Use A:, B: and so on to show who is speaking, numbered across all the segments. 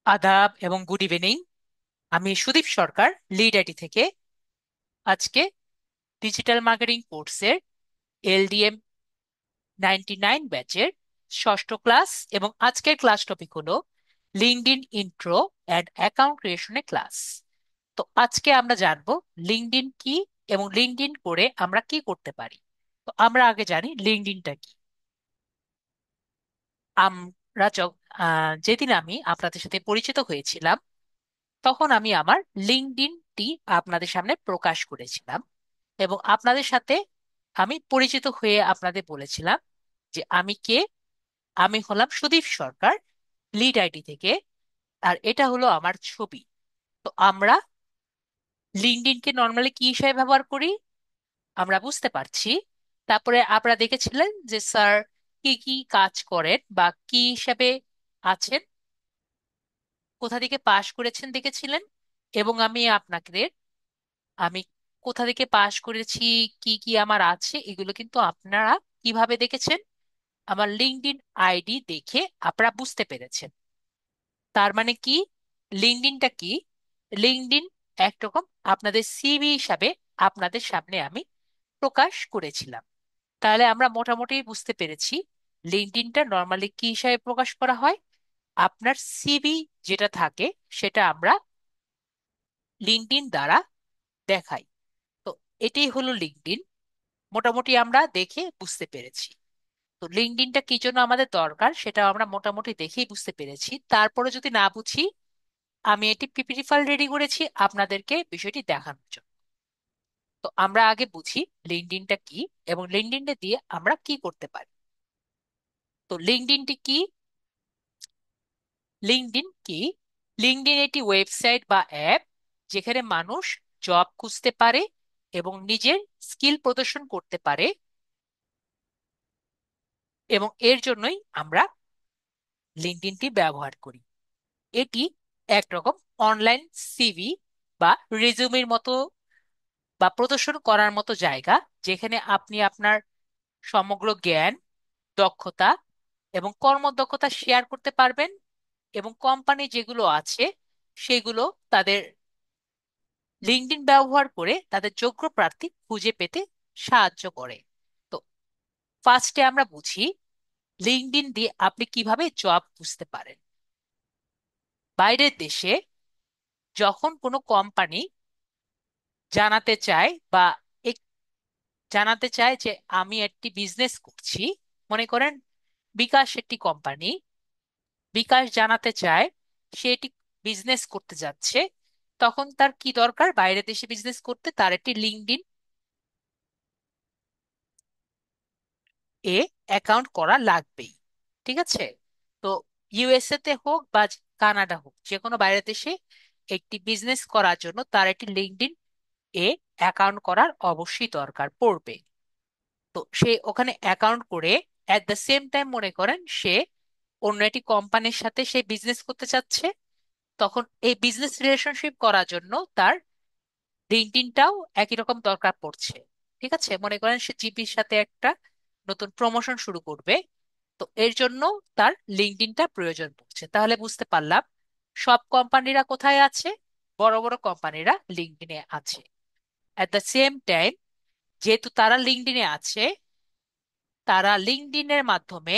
A: আদাব এবং good evening. আমি সুদীপ সরকার, লিড আইটি থেকে। আজকে ডিজিটাল মার্কেটিং কোর্সের এলডিএম 99 ব্যাচের ষষ্ঠ ক্লাস, এবং আজকের ক্লাস টপিক হলো লিঙ্কডইন ইন্ট্রো অ্যান্ড অ্যাকাউন্ট ক্রিয়েশনের ক্লাস। তো আজকে আমরা জানবো লিঙ্কডইন কি এবং লিঙ্কডইন করে আমরা কি করতে পারি। তো আমরা আগে জানি লিঙ্কডইনটা কি। আমরা যেদিন আমি আপনাদের সাথে পরিচিত হয়েছিলাম, তখন আমি আমার লিঙ্কডইনটি আপনাদের সামনে প্রকাশ করেছিলাম এবং আপনাদের সাথে আমি পরিচিত হয়ে আপনাদের বলেছিলাম যে আমি কে। আমি হলাম সুদীপ সরকার, লিড আইডি থেকে। আর এটা হলো আমার ছবি। তো আমরা লিঙ্কডইনকে নর্মালি কি হিসাবে ব্যবহার করি আমরা বুঝতে পারছি। তারপরে আপনারা দেখেছিলেন যে স্যার কি কি কাজ করেন বা কি হিসাবে আছেন, কোথা থেকে পাশ করেছেন দেখেছিলেন। এবং আমি কোথা থেকে পাশ করেছি, কি কি আমার আছে, এগুলো কিন্তু আপনারা কিভাবে দেখেছেন? আমার লিঙ্কডইন আইডি দেখে আপনারা বুঝতে পেরেছেন। তার মানে কি? লিঙ্কডইনটা কি? লিঙ্কডইন একরকম আপনাদের সিভি হিসাবে আপনাদের সামনে আমি প্রকাশ করেছিলাম। তাহলে আমরা মোটামুটি বুঝতে পেরেছি লিঙ্কডইনটা নর্মালি কি হিসাবে প্রকাশ করা হয়। আপনার সিভি যেটা থাকে সেটা আমরা লিঙ্কডইন দ্বারা দেখাই। তো এটাই হলো লিঙ্কডইন। মোটামুটি আমরা দেখে বুঝতে পেরেছি। তো লিঙ্কডইনটা কি জন্য আমাদের দরকার সেটা আমরা মোটামুটি দেখেই বুঝতে পেরেছি। তারপরে যদি না বুঝি, আমি এটি পিপিটি ফাইল রেডি করেছি আপনাদেরকে বিষয়টি দেখানোর জন্য। তো আমরা আগে বুঝি লিঙ্কডইনটা কি এবং লিঙ্কডইনটা দিয়ে আমরা কি করতে পারি। তো লিঙ্কডইনটি কি? লিঙ্কডইন কি? লিঙ্কডইন একটি ওয়েবসাইট বা অ্যাপ যেখানে মানুষ জব খুঁজতে পারে এবং নিজের স্কিল প্রদর্শন করতে পারে, এবং এর জন্যই আমরা লিঙ্কডইনটি ব্যবহার করি। এটি একরকম অনলাইন সিভি বা রেজুমের মতো বা প্রদর্শন করার মতো জায়গা, যেখানে আপনি আপনার সমগ্র জ্ঞান, দক্ষতা এবং কর্মদক্ষতা শেয়ার করতে পারবেন, এবং কোম্পানি যেগুলো আছে সেগুলো তাদের লিঙ্কডইন ব্যবহার করে তাদের যোগ্য প্রার্থী খুঁজে পেতে সাহায্য করে। তো ফার্স্টে আমরা বুঝি লিঙ্কডইন দিয়ে আপনি কিভাবে জব খুঁজতে পারেন। বাইরের দেশে যখন কোনো কোম্পানি জানাতে চায় বা এক- জানাতে চায় যে আমি একটি বিজনেস করছি, মনে করেন বিকাশ একটি কোম্পানি, বিকাশ জানাতে চায় সে এটি বিজনেস করতে যাচ্ছে, তখন তার কি দরকার? বাইরের দেশে বিজনেস করতে তার একটি লিঙ্কডইন এ অ্যাকাউন্ট করা লাগবেই। ঠিক আছে? তো ইউএসএ তে হোক বা কানাডা হোক, যে কোনো বাইরের দেশে একটি বিজনেস করার জন্য তার একটি লিঙ্কডইন এ অ্যাকাউন্ট করার অবশ্যই দরকার পড়বে। তো সে ওখানে অ্যাকাউন্ট করে অ্যাট দ্য সেম টাইম মনে করেন সে অন্য একটি কোম্পানির সাথে সে বিজনেস করতে চাচ্ছে, তখন এই বিজনেস রিলেশনশিপ করার জন্য তার লিঙ্কডইনটাও একই রকম দরকার পড়ছে। ঠিক আছে? মনে করেন সে জিপির সাথে একটা নতুন প্রমোশন শুরু করবে, তো এর জন্য তার লিঙ্কডইনটা প্রয়োজন পড়ছে। তাহলে বুঝতে পারলাম সব কোম্পানিরা কোথায় আছে? বড় বড় কোম্পানিরা লিঙ্কডইনে আছে। অ্যাট দ্য সেম টাইম, যেহেতু তারা লিঙ্কডইনে আছে, তারা লিঙ্কডইনের মাধ্যমে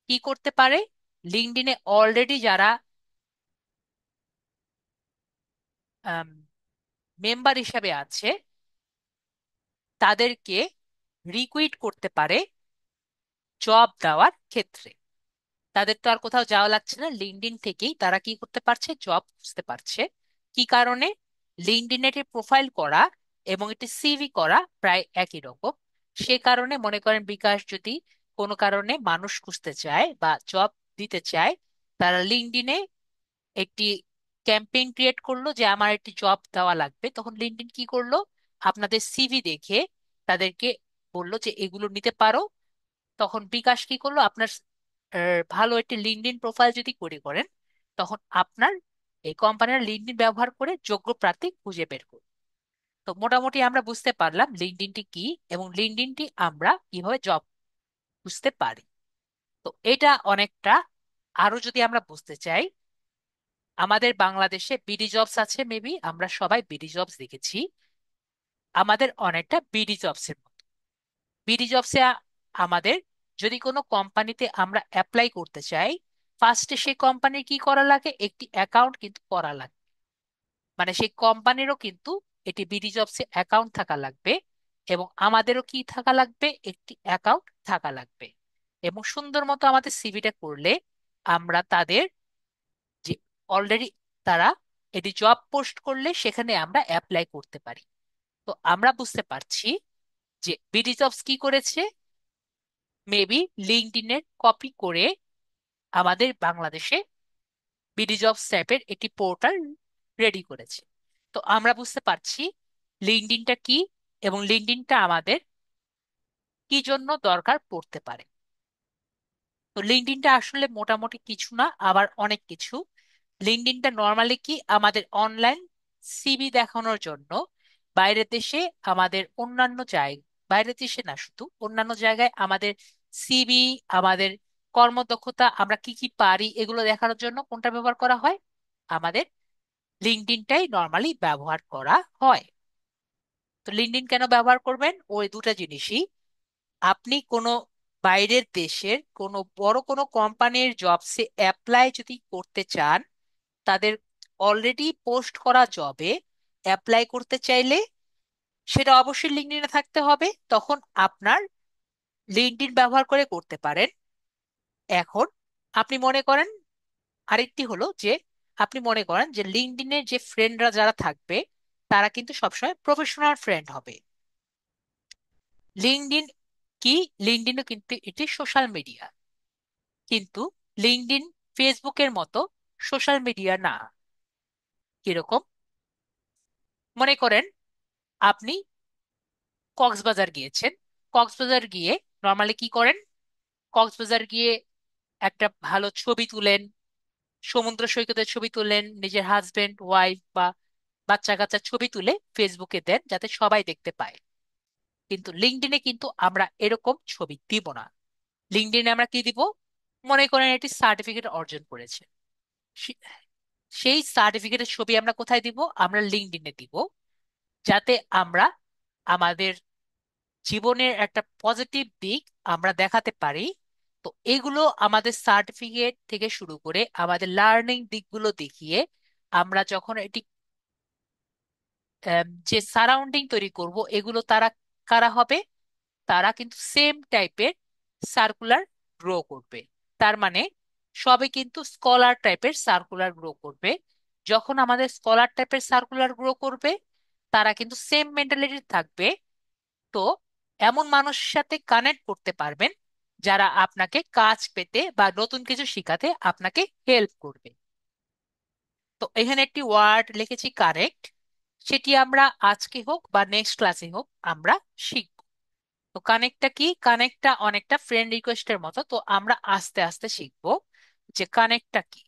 A: কি করতে পারে? লিঙ্কডইনে অলরেডি যারা মেম্বার হিসাবে আছে তাদেরকে রিক্রুইট করতে পারে জব দেওয়ার ক্ষেত্রে। তাদের তো আর কোথাও যাওয়া লাগছে না, লিঙ্কডইন থেকেই তারা কি করতে পারছে? জব খুঁজতে পারছে। কি কারণে? লিঙ্কডইনে একটি প্রোফাইল করা এবং একটি সিভি করা প্রায় একই রকম। সে কারণে মনে করেন বিকাশ যদি কোনো কারণে মানুষ খুঁজতে চায় বা জব দিতে চায়, তারা লিঙ্কডইনে একটি ক্যাম্পেইন ক্রিয়েট করলো যে আমার একটি জব দেওয়া লাগবে, তখন লিঙ্কডইন কি করলো? আপনাদের সিভি দেখে তাদেরকে বললো যে এগুলো নিতে পারো। তখন বিকাশ কি করলো? আপনার ভালো একটি লিঙ্কডইন প্রোফাইল যদি করেন, তখন আপনার এই কোম্পানির লিঙ্কডইন ব্যবহার করে যোগ্য প্রার্থী খুঁজে বের করুন। তো মোটামুটি আমরা বুঝতে পারলাম লিঙ্কডইনটি কি এবং লিঙ্কডইনটি আমরা কিভাবে জব খুঁজতে পারি। তো এটা অনেকটা, আরো যদি আমরা বুঝতে চাই, আমাদের বাংলাদেশে বিডি জবস আছে, মেবি আমরা সবাই বিডি জবস দেখেছি। আমাদের অনেকটা বিডি জবস এর মতো। বিডি জবসে আমাদের যদি কোনো কোম্পানিতে আমরা অ্যাপ্লাই করতে চাই, ফার্স্টে সেই কোম্পানির কি করা লাগে, একটি অ্যাকাউন্ট কিন্তু করা লাগে। মানে সেই কোম্পানিরও কিন্তু এটি বিডি জবসে অ্যাকাউন্ট থাকা লাগবে, এবং আমাদেরও কি থাকা লাগবে, একটি অ্যাকাউন্ট থাকা লাগবে। এবং সুন্দর মতো আমাদের সিভিটা করলে আমরা তাদের যে অলরেডি তারা এটি জব পোস্ট করলে সেখানে আমরা অ্যাপ্লাই করতে পারি। তো আমরা বুঝতে পারছি যে বিডি জবস কি করেছে, মেবি লিঙ্কডইনের কপি করে আমাদের বাংলাদেশে বিডি জবস টাইপের একটি পোর্টাল রেডি করেছে। তো আমরা বুঝতে পারছি লিঙ্কডইনটা কি, এবং লিঙ্কডইনটা আমাদের কি জন্য দরকার পড়তে পারে। তো লিঙ্কডইনটা আসলে মোটামুটি কিছু না, আবার অনেক কিছু। লিঙ্কডইনটা নর্মালি কি আমাদের অনলাইন সিভি দেখানোর জন্য বাইরের দেশে আমাদের অন্যান্য জায়গায়, বাইরের দেশে না শুধু অন্যান্য জায়গায় আমাদের সিভি, আমাদের কর্মদক্ষতা, আমরা কি কি পারি এগুলো দেখানোর জন্য কোনটা ব্যবহার করা হয়, আমাদের লিঙ্কডইনটাই নর্মালি ব্যবহার করা হয়। তো লিঙ্কডইন কেন ব্যবহার করবেন, ওই দুটা জিনিসই। আপনি কোনো বাইরের দেশের কোনো বড় কোনো কোম্পানির জবসে অ্যাপ্লাই যদি করতে চান, তাদের অলরেডি পোস্ট করা জবে অ্যাপ্লাই করতে চাইলে সেটা অবশ্যই লিঙ্কডইনে থাকতে হবে। তখন আপনার লিঙ্কডইন ব্যবহার করে করতে পারেন। এখন আপনি মনে করেন, আরেকটি হলো যে আপনি মনে করেন যে লিঙ্কডইনের যে ফ্রেন্ডরা যারা থাকবে তারা কিন্তু সবসময় প্রফেশনাল ফ্রেন্ড হবে। লিঙ্কডইন কি, লিঙ্কডইনও কিন্তু এটি সোশ্যাল মিডিয়া, কিন্তু লিঙ্কডইন ফেসবুকের মতো সোশ্যাল মিডিয়া না। কিরকম, মনে করেন আপনি কক্সবাজার গিয়েছেন। কক্সবাজার গিয়ে নর্মালি কি করেন, কক্সবাজার গিয়ে একটা ভালো ছবি তুলেন, সমুদ্র সৈকতের ছবি তুলেন, নিজের হাজবেন্ড ওয়াইফ বা বাচ্চা কাচ্চার ছবি তুলে ফেসবুকে দেন যাতে সবাই দেখতে পায়। কিন্তু লিঙ্কডইনে কিন্তু আমরা এরকম ছবি দিব না। লিঙ্কডইনে আমরা কি দিব, মনে করেন এটি সার্টিফিকেট অর্জন করেছে, সে- সেই সার্টিফিকেটের ছবি আমরা কোথায় দিব, আমরা লিঙ্কডইনে দিব, যাতে আমরা আমাদের জীবনের একটা পজিটিভ দিক আমরা দেখাতে পারি। তো এগুলো আমাদের সার্টিফিকেট থেকে শুরু করে আমাদের লার্নিং দিকগুলো দেখিয়ে আমরা যখন এটি যে সারাউন্ডিং তৈরি করব, এগুলো তারা কারা হবে, তারা কিন্তু সেম টাইপের সার্কুলার গ্রো করবে। তার মানে সবে কিন্তু স্কলার টাইপের সার্কুলার গ্রো করবে। যখন আমাদের স্কলার টাইপের সার্কুলার গ্রো করবে, তারা কিন্তু সেম মেন্টালিটি থাকবে। তো এমন মানুষের সাথে কানেক্ট করতে পারবেন যারা আপনাকে কাজ পেতে বা নতুন কিছু শিখাতে আপনাকে হেল্প করবে। তো এখানে একটি ওয়ার্ড লিখেছি কানেক্ট, সেটি আমরা আজকে হোক বা নেক্সট ক্লাসে হোক আমরা শিখব। তো কানেক্টটা কি, কানেক্টটা অনেকটা ফ্রেন্ড রিকোয়েস্টের মতো, তো আমরা আস্তে আস্তে শিখবো যে কানেক্টটা কি।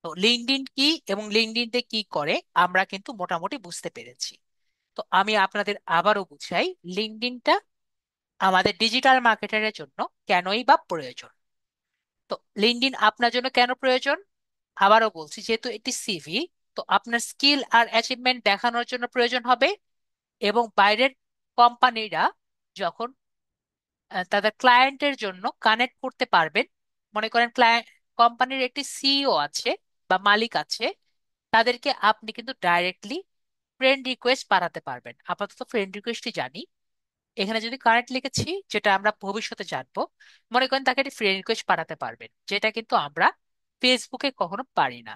A: তো লিঙ্কডইন কি এবং লিঙ্কডইনতে কি করে আমরা কিন্তু মোটামুটি বুঝতে পেরেছি। তো আমি আপনাদের আবারও বুঝাই, লিঙ্কডইনটা আমাদের ডিজিটাল মার্কেটারের জন্য কেনই বা প্রয়োজন। তো লিঙ্কডইন আপনার জন্য কেন প্রয়োজন, আবারও বলছি, যেহেতু এটি সিভি, তো আপনার স্কিল আর অ্যাচিভমেন্ট দেখানোর জন্য প্রয়োজন হবে। এবং বাইরের কোম্পানিরা যখন তাদের ক্লায়েন্টের জন্য কানেক্ট করতে পারবেন, মনে করেন ক্লায়েন্ট কোম্পানির একটি সিইও আছে বা মালিক আছে, তাদেরকে আপনি কিন্তু ডাইরেক্টলি ফ্রেন্ড রিকোয়েস্ট পাঠাতে পারবেন। আপাতত ফ্রেন্ড রিকোয়েস্টই জানি, এখানে যদি কানেক্ট লিখেছি যেটা আমরা ভবিষ্যতে জানবো, মনে করেন তাকে একটি ফ্রেন্ড রিকোয়েস্ট পাঠাতে পারবেন, যেটা কিন্তু আমরা ফেসবুকে কখনো পারি না।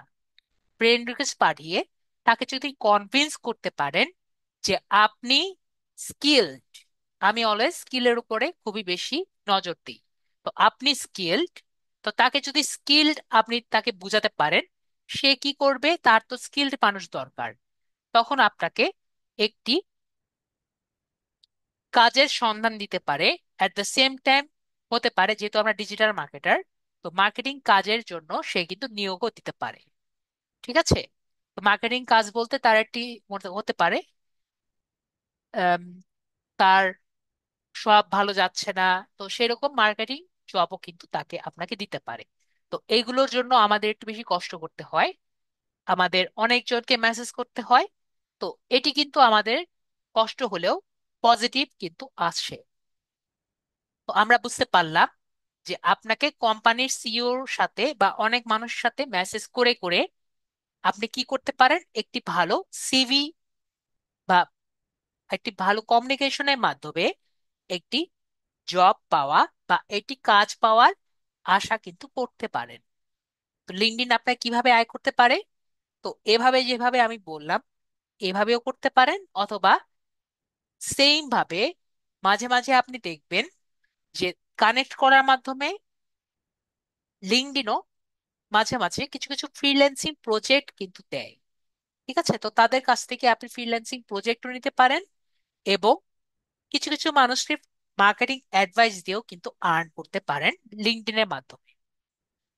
A: ফ্রেন্ড রিকোয়েস্ট পাঠিয়ে তাকে যদি কনভিন্স করতে পারেন যে আপনি স্কিলড, আমি অলওয়েজ স্কিলের উপরে খুবই বেশি নজর দিই, তো আপনি স্কিলড, তো তাকে যদি স্কিলড আপনি তাকে বুঝাতে পারেন, সে কি করবে, তার তো স্কিলড মানুষ দরকার। তখন আপনাকে একটি কাজের সন্ধান দিতে পারে। অ্যাট দ্য সেম টাইম হতে পারে, যেহেতু আমরা ডিজিটাল মার্কেটার, তো মার্কেটিং কাজের জন্য সে কিন্তু নিয়োগও দিতে পারে। ঠিক আছে, তো মার্কেটিং কাজ বলতে তার একটি হতে পারে আম, তার সব ভালো যাচ্ছে না, তো সেরকম মার্কেটিং জবও কিন্তু তাকে আপনাকে দিতে পারে। তো তো এইগুলোর জন্য আমাদের একটু বেশি কষ্ট করতে হয়, আমাদের অনেকজনকে মেসেজ করতে হয়। তো এটি কিন্তু আমাদের কষ্ট হলেও পজিটিভ কিন্তু আসে। তো আমরা বুঝতে পারলাম যে আপনাকে কোম্পানির সিইওর সাথে বা অনেক মানুষের সাথে মেসেজ করে করে আপনি কি করতে পারেন, একটি ভালো সিভি বা একটি ভালো কমিউনিকেশনের মাধ্যমে একটি জব পাওয়া বা একটি কাজ পাওয়ার আশা কিন্তু করতে পারেন। তো লিঙ্কডইন আপনাকে কিভাবে আয় করতে পারে? তো এভাবে যেভাবে আমি বললাম এভাবেও করতে পারেন, অথবা সেম ভাবে মাঝে মাঝে আপনি দেখবেন যে কানেক্ট করার মাধ্যমে লিঙ্কডইনও মাঝে মাঝে কিছু কিছু ফ্রিল্যান্সিং প্রজেক্ট কিন্তু দেয়। ঠিক আছে, তো তাদের কাছ থেকে আপনি ফ্রিল্যান্সিং প্রজেক্টও নিতে পারেন এবং কিছু কিছু মানুষকে মার্কেটিং অ্যাডভাইস দিয়েও কিন্তু আর্ন করতে পারেন লিঙ্কডইনের মাধ্যমে।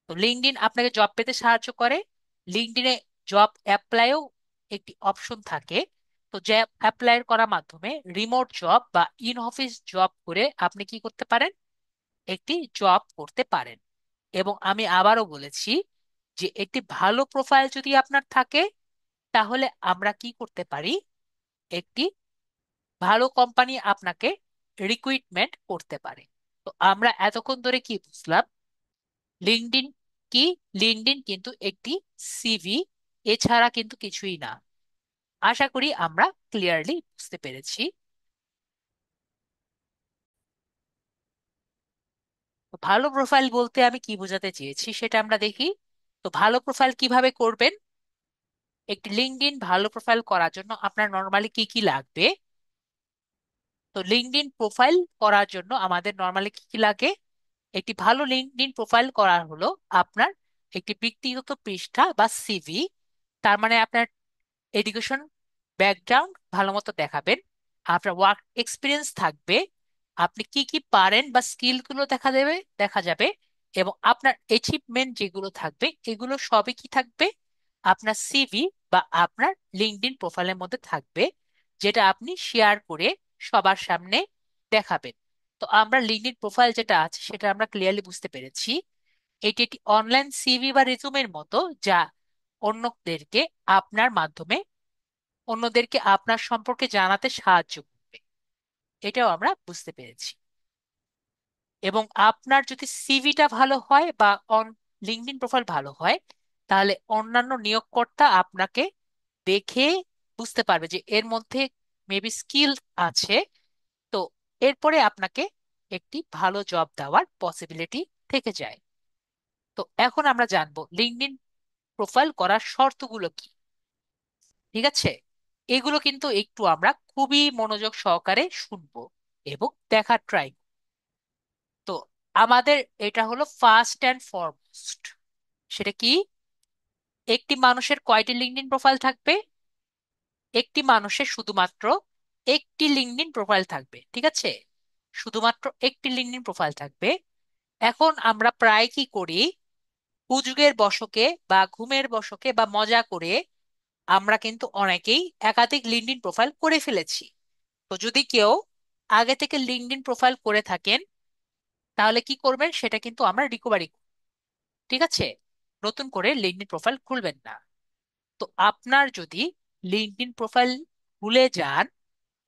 A: তো লিঙ্কডইন আপনাকে জব পেতে সাহায্য করে। লিঙ্কডইনে জব অ্যাপ্লাইও একটি অপশন থাকে। তো জব অ্যাপ্লাই করার মাধ্যমে রিমোট জব বা ইন অফিস জব করে আপনি কি করতে পারেন, একটি জব করতে পারেন। এবং আমি আবারও বলেছি যে একটি ভালো প্রোফাইল যদি আপনার থাকে তাহলে আমরা কি করতে পারি, একটি ভালো কোম্পানি আপনাকে রিক্রুটমেন্ট করতে পারে। তো আমরা এতক্ষণ ধরে কি বুঝলাম, লিঙ্কডইন কি? লিঙ্কডইন কিন্তু একটি সিভি, এছাড়া কিন্তু কিছুই না। আশা করি আমরা ক্লিয়ারলি বুঝতে পেরেছি। তো ভালো প্রোফাইল বলতে আমি কি বোঝাতে চেয়েছি সেটা আমরা দেখি। তো ভালো প্রোফাইল কিভাবে করবেন? একটি লিঙ্কডইন ভালো প্রোফাইল করার জন্য আপনার নর্মালি কি কি লাগবে? তো লিঙ্কডইন প্রোফাইল করার জন্য আমাদের নর্মালি কি কি লাগে? একটি ভালো লিঙ্কডইন প্রোফাইল করার হলো আপনার একটি ব্যক্তিগত পৃষ্ঠা বা সিভি। তার মানে আপনার এডুকেশন ব্যাকগ্রাউন্ড ভালো মতো দেখাবেন, আপনার ওয়ার্ক এক্সপিরিয়েন্স থাকবে, আপনি কি কি পারেন বা স্কিল গুলো দেখা যাবে, এবং আপনার অ্যাচিভমেন্ট যেগুলো থাকবে এগুলো সবই কি থাকবে, আপনার সিভি বা আপনার লিঙ্কডইন প্রোফাইলের মধ্যে থাকবে, যেটা আপনি শেয়ার করে সবার সামনে দেখাবেন। তো আমরা লিঙ্কডইন প্রোফাইল যেটা আছে সেটা আমরা ক্লিয়ারলি বুঝতে পেরেছি। এটি একটি অনলাইন সিভি বা রেজুমের মতো, যা অন্যদেরকে আপনার মাধ্যমে অন্যদেরকে আপনার সম্পর্কে জানাতে সাহায্য করবে, এটাও আমরা বুঝতে পেরেছি। এবং আপনার যদি সিভিটা ভালো হয় বা লিঙ্কডইন প্রোফাইল ভালো হয়, তাহলে অন্যান্য নিয়োগকর্তা আপনাকে দেখে বুঝতে পারবে যে এর মধ্যে মেবি স্কিল আছে। তো এরপরে আপনাকে একটি ভালো জব দেওয়ার পসিবিলিটি থেকে যায়। তো এখন আমরা জানবো লিঙ্কডইন প্রোফাইল করার শর্তগুলো কি। ঠিক আছে, এগুলো কিন্তু একটু আমরা খুবই মনোযোগ সহকারে শুনবো এবং দেখার ট্রাই। তো আমাদের এটা হলো ফার্স্ট অ্যান্ড ফরমোস্ট, সেটা কি? একটি মানুষের কয়টি লিঙ্কডইন প্রোফাইল থাকবে? একটি মানুষের শুধুমাত্র একটি লিঙ্কডইন প্রোফাইল থাকবে। ঠিক আছে, শুধুমাত্র একটি লিঙ্কডইন প্রোফাইল থাকবে। এখন আমরা প্রায় কি করি, হুজুগের বশকে বা ঘুমের বশকে বা মজা করে আমরা কিন্তু অনেকেই একাধিক লিঙ্কডইন প্রোফাইল করে ফেলেছি। তো যদি কেউ আগে থেকে লিঙ্কডইন প্রোফাইল করে থাকেন তাহলে কি করবেন, সেটা কিন্তু আমরা রিকভারি। ঠিক আছে, নতুন করে লিঙ্কডইন প্রোফাইল খুলবেন না। তো আপনার যদি লিঙ্কডইন প্রোফাইল ভুলে যান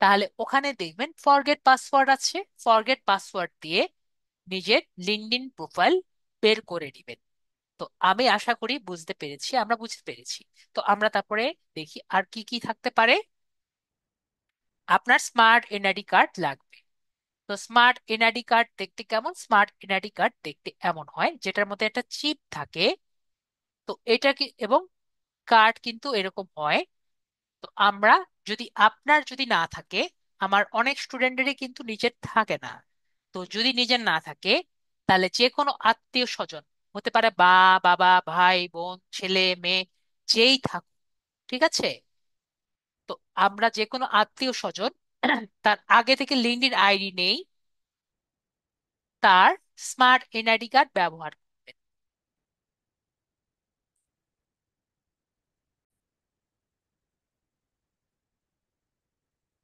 A: তাহলে ওখানে দেখবেন ফরগেট পাসওয়ার্ড আছে, ফরগেট পাসওয়ার্ড দিয়ে নিজের লিঙ্কডইন প্রোফাইল বের করে নেবেন। তো আমি আশা করি বুঝতে পেরেছি, আমরা বুঝতে পেরেছি। তো আমরা তারপরে দেখি আর কি কি থাকতে পারে। আপনার স্মার্ট এনআইডি কার্ড লাগবে। তো স্মার্ট এনআইডি কার্ড দেখতে কেমন? স্মার্ট এনআইডি কার্ড দেখতে এমন হয় যেটার মধ্যে একটা চিপ থাকে। তো এটা কি, এবং কার্ড কিন্তু এরকম হয়। তো আমরা যদি আপনার যদি না থাকে, আমার অনেক স্টুডেন্টেরই কিন্তু নিজের থাকে না। তো যদি নিজের না থাকে তাহলে যে কোনো আত্মীয় স্বজন, হতে পারে বাবা, ভাই, বোন, ছেলে, মেয়ে, যেই থাকুক, ঠিক আছে, তো আমরা যে কোনো আত্মীয় স্বজন তার আগে থেকে লিঙ্কডইন আইডি নেই, তার স্মার্ট এনআইডি কার্ড ব্যবহার করবেন।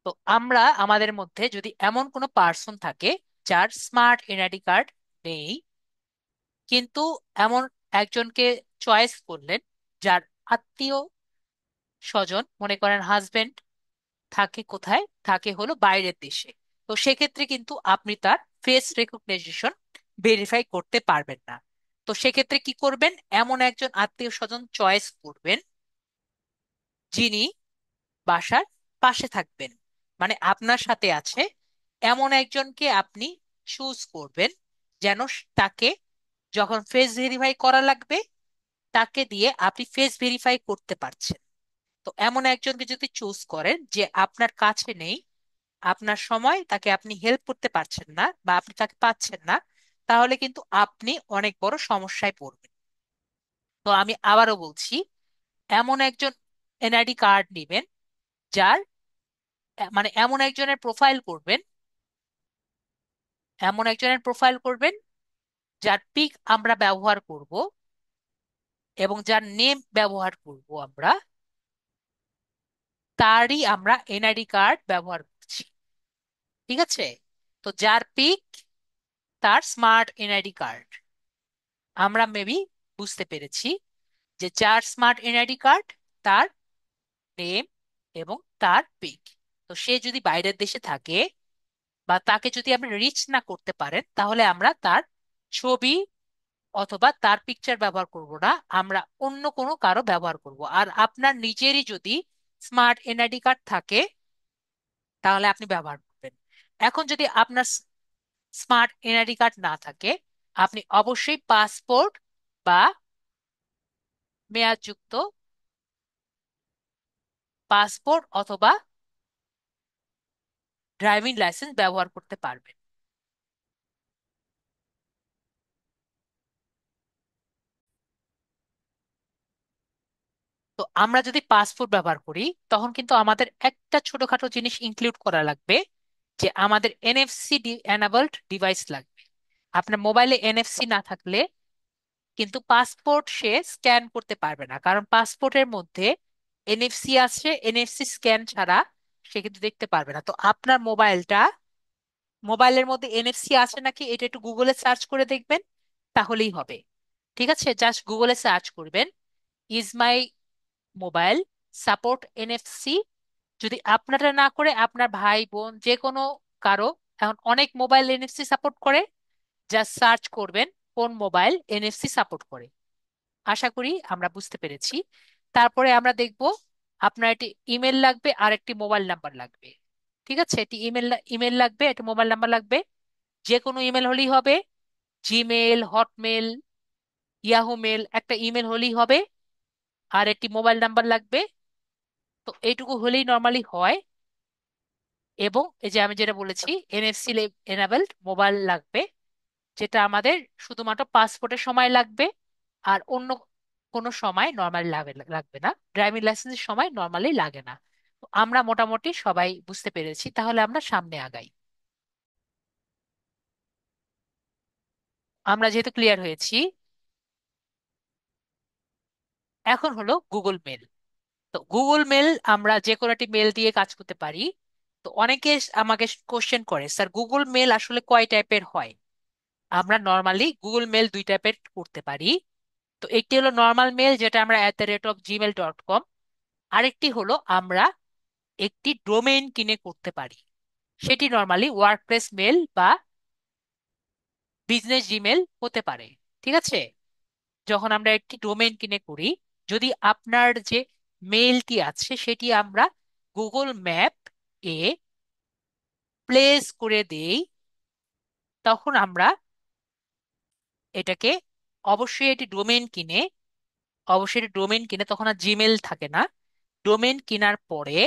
A: তো আমরা আমাদের মধ্যে যদি এমন কোনো পার্সন থাকে যার স্মার্ট এনআইডি কার্ড নেই, কিন্তু এমন একজনকে চয়েস করলেন, যার আত্মীয় স্বজন, মনে করেন হাজবেন্ড, থাকে কোথায়, থাকে হলো বাইরের দেশে। তো সেক্ষেত্রে কিন্তু আপনি তার ফেস রেকগনিশন ভেরিফাই করতে পারবেন না। তো সেক্ষেত্রে কি করবেন, এমন একজন আত্মীয় স্বজন চয়েস করবেন যিনি বাসার পাশে থাকবেন, মানে আপনার সাথে আছে, এমন একজনকে আপনি চুজ করবেন, যেন তাকে যখন ফেস ভেরিফাই করা লাগবে তাকে দিয়ে আপনি ফেস ভেরিফাই করতে পারছেন। তো এমন একজনকে যদি চুজ করেন যে আপনার কাছে নেই, আপনার সময় তাকে আপনি হেল্প করতে পারছেন না বা আপনি তাকে পাচ্ছেন না, তাহলে কিন্তু আপনি অনেক বড় সমস্যায় পড়বেন। তো আমি আবারও বলছি, এমন একজন এনআইডি কার্ড নেবেন যার মানে এমন একজনের প্রোফাইল করবেন যার পিক আমরা ব্যবহার করব এবং যার নেম ব্যবহার করব আমরা, তারই আমরা এনআইডি কার্ড ব্যবহার করছি। ঠিক আছে? তো যার পিক, তার স্মার্ট এনআইডি কার্ড, আমরা মেবি বুঝতে পেরেছি যে যার স্মার্ট এনআইডি কার্ড, তার নেম এবং তার পিক। তো সে যদি বাইরের দেশে থাকে বা তাকে যদি আপনি রিচ না করতে পারেন, তাহলে আমরা তার ছবি অথবা তার পিকচার ব্যবহার করব না, আমরা অন্য কোনো কারো ব্যবহার করব। আর আপনার নিজেরই যদি স্মার্ট এনআইডি কার্ড থাকে তাহলে আপনি ব্যবহার করবেন। এখন যদি আপনার স্মার্ট এনআইডি কার্ড না থাকে, আপনি অবশ্যই পাসপোর্ট বা মেয়াদযুক্ত পাসপোর্ট অথবা ড্রাইভিং লাইসেন্স ব্যবহার করতে পারবেন। তো আমরা যদি পাসপোর্ট ব্যবহার করি, তখন কিন্তু আমাদের একটা ছোটখাটো জিনিস ইনক্লুড করা লাগবে, যে আমাদের এনএফসি এনাবলড ডিভাইস লাগবে। আপনার মোবাইলে এনএফসি না থাকলে কিন্তু পাসপোর্ট সে স্ক্যান করতে পারবে না, কারণ পাসপোর্টের মধ্যে এনএফসি আছে, এনএফসি স্ক্যান ছাড়া সে কিন্তু দেখতে পারবে না। তো আপনার মোবাইলের মধ্যে এনএফসি আছে নাকি এটা একটু গুগলে সার্চ করে দেখবেন, তাহলেই হবে। ঠিক আছে, জাস্ট গুগলে সার্চ করবেন, is my mobile support NFC. যদি আপনারা না করে আপনার ভাই বোন যে কোনো কারো, এখন অনেক মোবাইল এনএফসি সাপোর্ট করে, জাস্ট সার্চ করবেন কোন মোবাইল এনএফসি সাপোর্ট করে। আশা করি আমরা বুঝতে পেরেছি। তারপরে আমরা দেখব আপনার একটি ইমেল লাগবে আর একটি মোবাইল নাম্বার লাগবে। ঠিক আছে, একটি ইমেল লাগবে, একটি মোবাইল নাম্বার লাগবে। যে কোনো ইমেল হলেই হবে, জিমেল, হটমেল, ইয়াহু মেল, একটা ইমেল হলেই হবে, আর একটি মোবাইল নাম্বার লাগবে। তো এইটুকু হলেই নর্মালি হয়। এবং এই যে আমি যেটা বলেছি, এনএফসি এনাবেলড মোবাইল লাগবে, যেটা আমাদের শুধুমাত্র পাসপোর্টের সময় লাগবে, আর অন্য কোনো সময় নর্মালি লাগবে না, ড্রাইভিং লাইসেন্সের সময় নর্মালি লাগে না। তো আমরা মোটামুটি সবাই বুঝতে পেরেছি, তাহলে আমরা সামনে আগাই। আমরা যেহেতু ক্লিয়ার হয়েছি, এখন হলো গুগল মেল। তো গুগল মেল আমরা যে কোনো একটি মেল দিয়ে কাজ করতে পারি। তো অনেকে আমাকে কোশ্চেন করে, স্যার গুগল মেল আসলে কয় টাইপের হয়? আমরা নর্মালি গুগল মেল দুই টাইপের করতে পারি। তো একটি হলো নর্মাল মেল, যেটা আমরা @gmail.com। আরেকটি হলো আমরা একটি ডোমেইন কিনে করতে পারি, সেটি নর্মালি ওয়ার্ডপ্রেস মেল বা বিজনেস জিমেল হতে পারে। ঠিক আছে, যখন আমরা একটি ডোমেইন কিনে করি, যদি আপনার যে মেইলটি আছে সেটি আমরা গুগল ম্যাপ এ প্লেস করে দেই, তখন আমরা এটাকে অবশ্যই এটি ডোমেইন কিনে, তখন আর জিমেল থাকে না। ডোমেইন কেনার পরে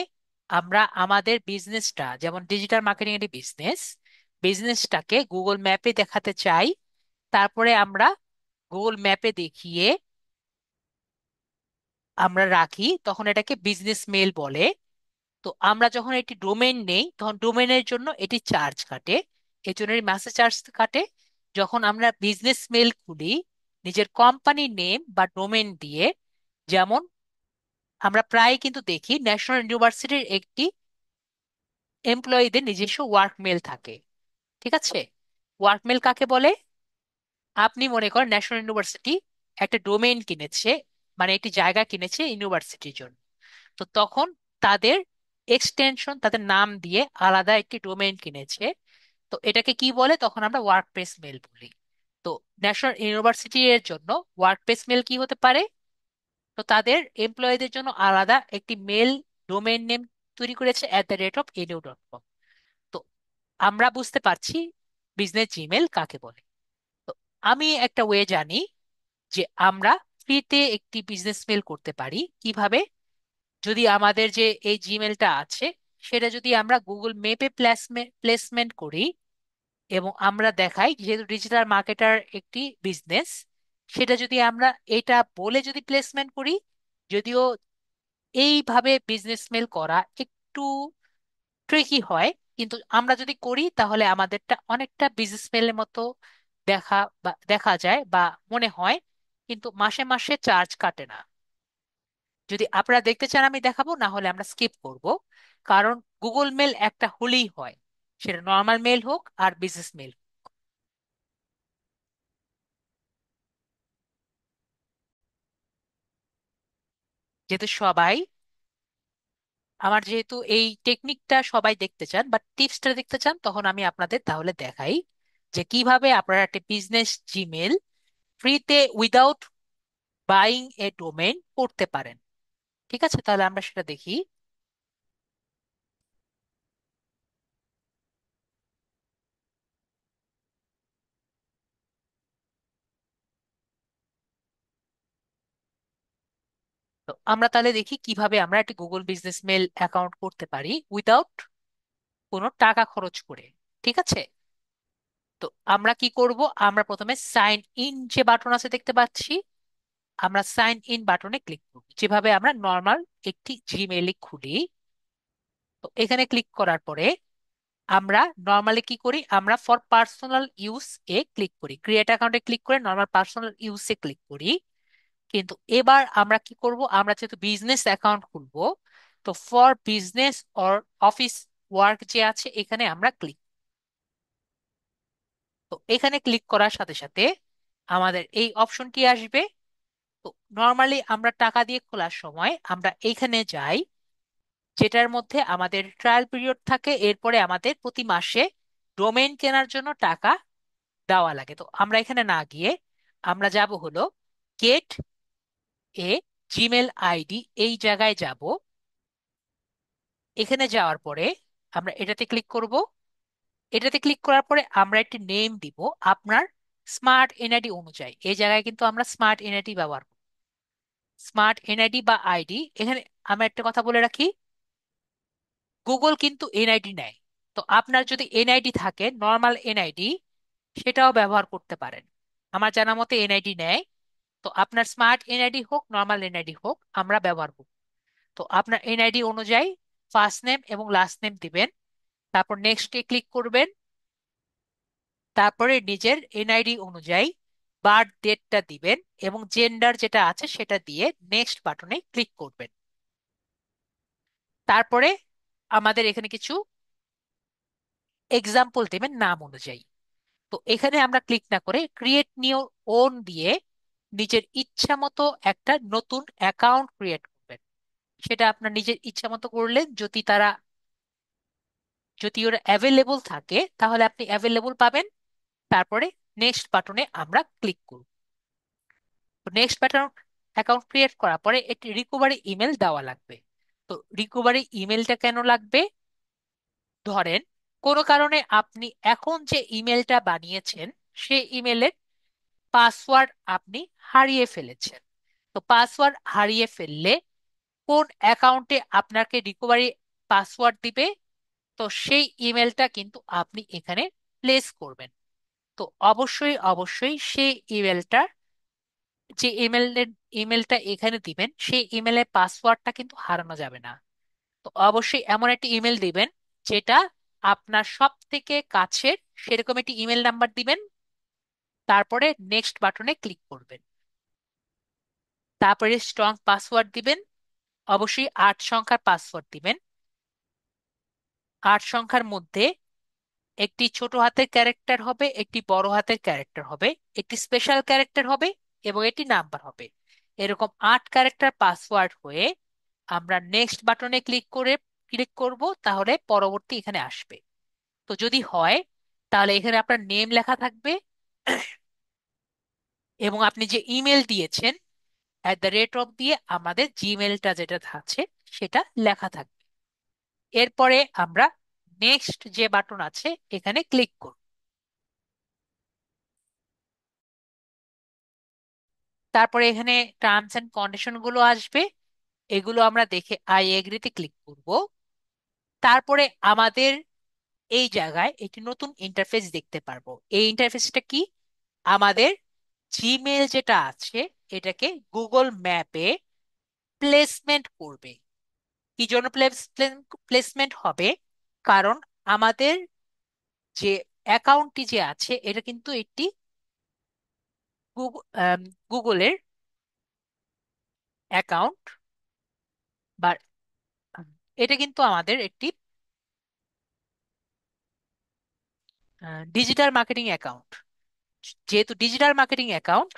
A: আমরা আমাদের বিজনেসটা, যেমন ডিজিটাল মার্কেটিং এর বিজনেসটাকে গুগল ম্যাপে দেখাতে চাই, তারপরে আমরা গুগল ম্যাপে দেখিয়ে আমরা রাখি, তখন এটাকে বিজনেস মেল বলে। তো আমরা যখন এটি ডোমেইন নেই, তখন ডোমেইনের জন্য এটি চার্জ কাটে, এই জন্য মাসে চার্জ কাটে। যখন আমরা বিজনেস মেল খুলি নিজের কোম্পানি নেম বা ডোমেইন দিয়ে, যেমন আমরা প্রায় কিন্তু দেখি ন্যাশনাল ইউনিভার্সিটির একটি এমপ্লয়ীদের নিজস্ব ওয়ার্ক মেল থাকে। ঠিক আছে, ওয়ার্ক মেল কাকে বলে? আপনি মনে করেন ন্যাশনাল ইউনিভার্সিটি একটা ডোমেইন কিনেছে, মানে একটি জায়গা কিনেছে ইউনিভার্সিটির জন্য। তো তখন তাদের এক্সটেনশন, তাদের নাম দিয়ে আলাদা একটি ডোমেইন কিনেছে। তো এটাকে কি বলে, তখন আমরা ওয়ার্কপ্লেস মেল বলি। তো ন্যাশনাল ইউনিভার্সিটি এর জন্য ওয়ার্কপ্লেস মেল কি হতে পারে? তো তাদের এমপ্লয়ীদের জন্য আলাদা একটি মেল ডোমেইন নেম তৈরি করেছে @edu.com। তো আমরা বুঝতে পারছি বিজনেস জিমেল কাকে বলে। তো আমি একটা ওয়ে জানি যে আমরা ফ্রিতে একটি বিজনেস মেল করতে পারি কিভাবে। যদি আমাদের যে এই জিমেলটা আছে সেটা যদি আমরা গুগল ম্যাপে প্লেসমেন্ট করি, এবং আমরা দেখাই যেহেতু ডিজিটাল মার্কেটার একটি বিজনেস, সেটা যদি আমরা এটা বলে যদি প্লেসমেন্ট করি, যদিও এইভাবে বিজনেস মেল করা একটু ট্রিকি হয়, কিন্তু আমরা যদি করি তাহলে আমাদেরটা অনেকটা বিজনেস মেলের মতো দেখা যায় বা মনে হয়, কিন্তু মাসে মাসে চার্জ কাটে না। যদি আপনারা দেখতে চান আমি দেখাবো, না হলে আমরা স্কিপ করব। কারণ গুগল মেল একটা হলেই হয়, সেটা নর্মাল মেল হোক আর বিজনেস মেল। যেহেতু সবাই যেহেতু এই টেকনিকটা সবাই দেখতে চান বা টিপসটা দেখতে চান, তখন আমি আপনাদের তাহলে দেখাই যে কিভাবে আপনারা একটা বিজনেস জিমেল ফ্রিতে উইদাউট বাইং এ ডোমেইন করতে পারেন। ঠিক আছে, তাহলে আমরা সেটা দেখি। তো আমরা তাহলে দেখি কিভাবে আমরা একটা গুগল বিজনেস মেল অ্যাকাউন্ট করতে পারি উইদাউট কোনো টাকা খরচ করে। ঠিক আছে, তো আমরা কি করব, আমরা প্রথমে সাইন ইন যে বাটন আছে দেখতে পাচ্ছি, আমরা সাইন ইন বাটনে ক্লিক করব যেভাবে আমরা নর্মাল একটি জিমেইলে খুলি। তো এখানে ক্লিক করার পরে আমরা নর্মালি কি করি, আমরা for personal use a click করি, ক্রিয়েট অ্যাকাউন্টে ক্লিক করে normal personal use a click করি। কিন্তু এবার আমরা কি করব, আমরা যেহেতু বিজনেস অ্যাকাউন্ট খুলবো, তো for business or office work যে আছে এখানে আমরা ক্লিক। তো এখানে ক্লিক করার সাথে সাথে আমাদের এই অপশনটি আসবে। তো নর্মালি আমরা টাকা দিয়ে খোলার সময় আমরা এইখানে যাই, যেটার মধ্যে আমাদের ট্রায়াল পিরিয়ড থাকে, এরপরে আমাদের প্রতি মাসে ডোমেইন কেনার জন্য টাকা দেওয়া লাগে। তো আমরা এখানে না গিয়ে আমরা যাব হলো গেট এ জিমেল আইডি, এই জায়গায় যাব। এখানে যাওয়ার পরে আমরা এটাতে ক্লিক করব। এটাতে ক্লিক করার পরে আমরা একটি নেম দিব আপনার স্মার্ট এনআইডি অনুযায়ী। এই জায়গায় কিন্তু আমরা স্মার্ট এনআইডি ব্যবহার করব, স্মার্ট এনআইডি বা আইডি। এখানে আমি একটা কথা বলে রাখি, গুগল কিন্তু এনআইডি নেয়। তো আপনার যদি এনআইডি থাকে, নর্মাল এনআইডি, সেটাও ব্যবহার করতে পারেন। আমার জানা মতে এনআইডি নেয়। তো আপনার স্মার্ট এনআইডি হোক নর্মাল এনআইডি হোক আমরা ব্যবহার করব। তো আপনার এনআইডি অনুযায়ী ফার্স্ট নেম এবং লাস্ট নেম দিবেন, তারপর নেক্সটে ক্লিক করবেন। তারপরে নিজের এনআইডি অনুযায়ী বার্থ ডেটটা দিবেন এবং জেন্ডার যেটা আছে সেটা দিয়ে নেক্সট বাটনে ক্লিক করবেন। তারপরে আমাদের এখানে কিছু এক্সাম্পল দেবেন নাম অনুযায়ী। তো এখানে আমরা ক্লিক না করে ক্রিয়েট নিউ ওন দিয়ে নিজের ইচ্ছা মতো একটা নতুন অ্যাকাউন্ট ক্রিয়েট করবেন। সেটা আপনার নিজের ইচ্ছা মতো করলেন, যদি ওরা অ্যাভেলেবল থাকে তাহলে আপনি অ্যাভেলেবল পাবেন। তারপরে নেক্সট বাটনে আমরা ক্লিক করব। নেক্সট বাটন অ্যাকাউন্ট ক্রিয়েট করার পরে একটি রিকভারি ইমেল দেওয়া লাগবে। তো রিকভারি ইমেলটা কেন লাগবে, ধরেন কোনো কারণে আপনি এখন যে ইমেলটা বানিয়েছেন সেই ইমেলের পাসওয়ার্ড আপনি হারিয়ে ফেলেছেন। তো পাসওয়ার্ড হারিয়ে ফেললে কোন অ্যাকাউন্টে আপনাকে রিকভারি পাসওয়ার্ড দিবে, তো সেই ইমেলটা কিন্তু আপনি এখানে প্লেস করবেন। তো অবশ্যই অবশ্যই সেই ইমেলটা, যে ইমেলটা এখানে দিবেন সেই ইমেলের পাসওয়ার্ডটা কিন্তু হারানো যাবে না। তো অবশ্যই এমন একটা ইমেল দিবেন যেটা আপনার সব থেকে কাছের, সেরকম একটি ইমেল নাম্বার দিবেন। তারপরে নেক্সট বাটনে ক্লিক করবেন। তারপরে স্ট্রং পাসওয়ার্ড দিবেন, অবশ্যই 8 সংখ্যার পাসওয়ার্ড দিবেন। 8 সংখ্যার মধ্যে একটি ছোট হাতের ক্যারেক্টার হবে, একটি বড় হাতের ক্যারেক্টার হবে, একটি স্পেশাল ক্যারেক্টার হবে, এবং এটি নাম্বার হবে। এরকম 8 ক্যারেক্টার পাসওয়ার্ড হয়ে আমরা নেক্সট বাটনে ক্লিক করব, তাহলে পরবর্তী এখানে আসবে। তো যদি হয় তাহলে এখানে আপনার নেম লেখা থাকবে এবং আপনি যে ইমেল দিয়েছেন @অফ দিয়ে আমাদের জিমেলটা যেটা আছে সেটা লেখা থাকবে। এরপরে আমরা নেক্সট যে বাটন আছে এখানে ক্লিক করব। তারপরে এখানে টার্মস এন্ড কন্ডিশন গুলো আসবে, এগুলো আমরা দেখে আই এগ্রিতে ক্লিক করব। তারপরে আমাদের এই জায়গায় একটি নতুন ইন্টারফেস দেখতে পারবো। এই ইন্টারফেসটা কি? আমাদের জিমেল যেটা আছে এটাকে গুগল ম্যাপে প্লেসমেন্ট করবে। কি জন্য প্লেসমেন্ট হবে? কারণ আমাদের যে অ্যাকাউন্টটি যে আছে এটা কিন্তু একটি গুগলের অ্যাকাউন্ট, বা এটা কিন্তু আমাদের একটি ডিজিটাল মার্কেটিং অ্যাকাউন্ট। যেহেতু ডিজিটাল মার্কেটিং অ্যাকাউন্ট,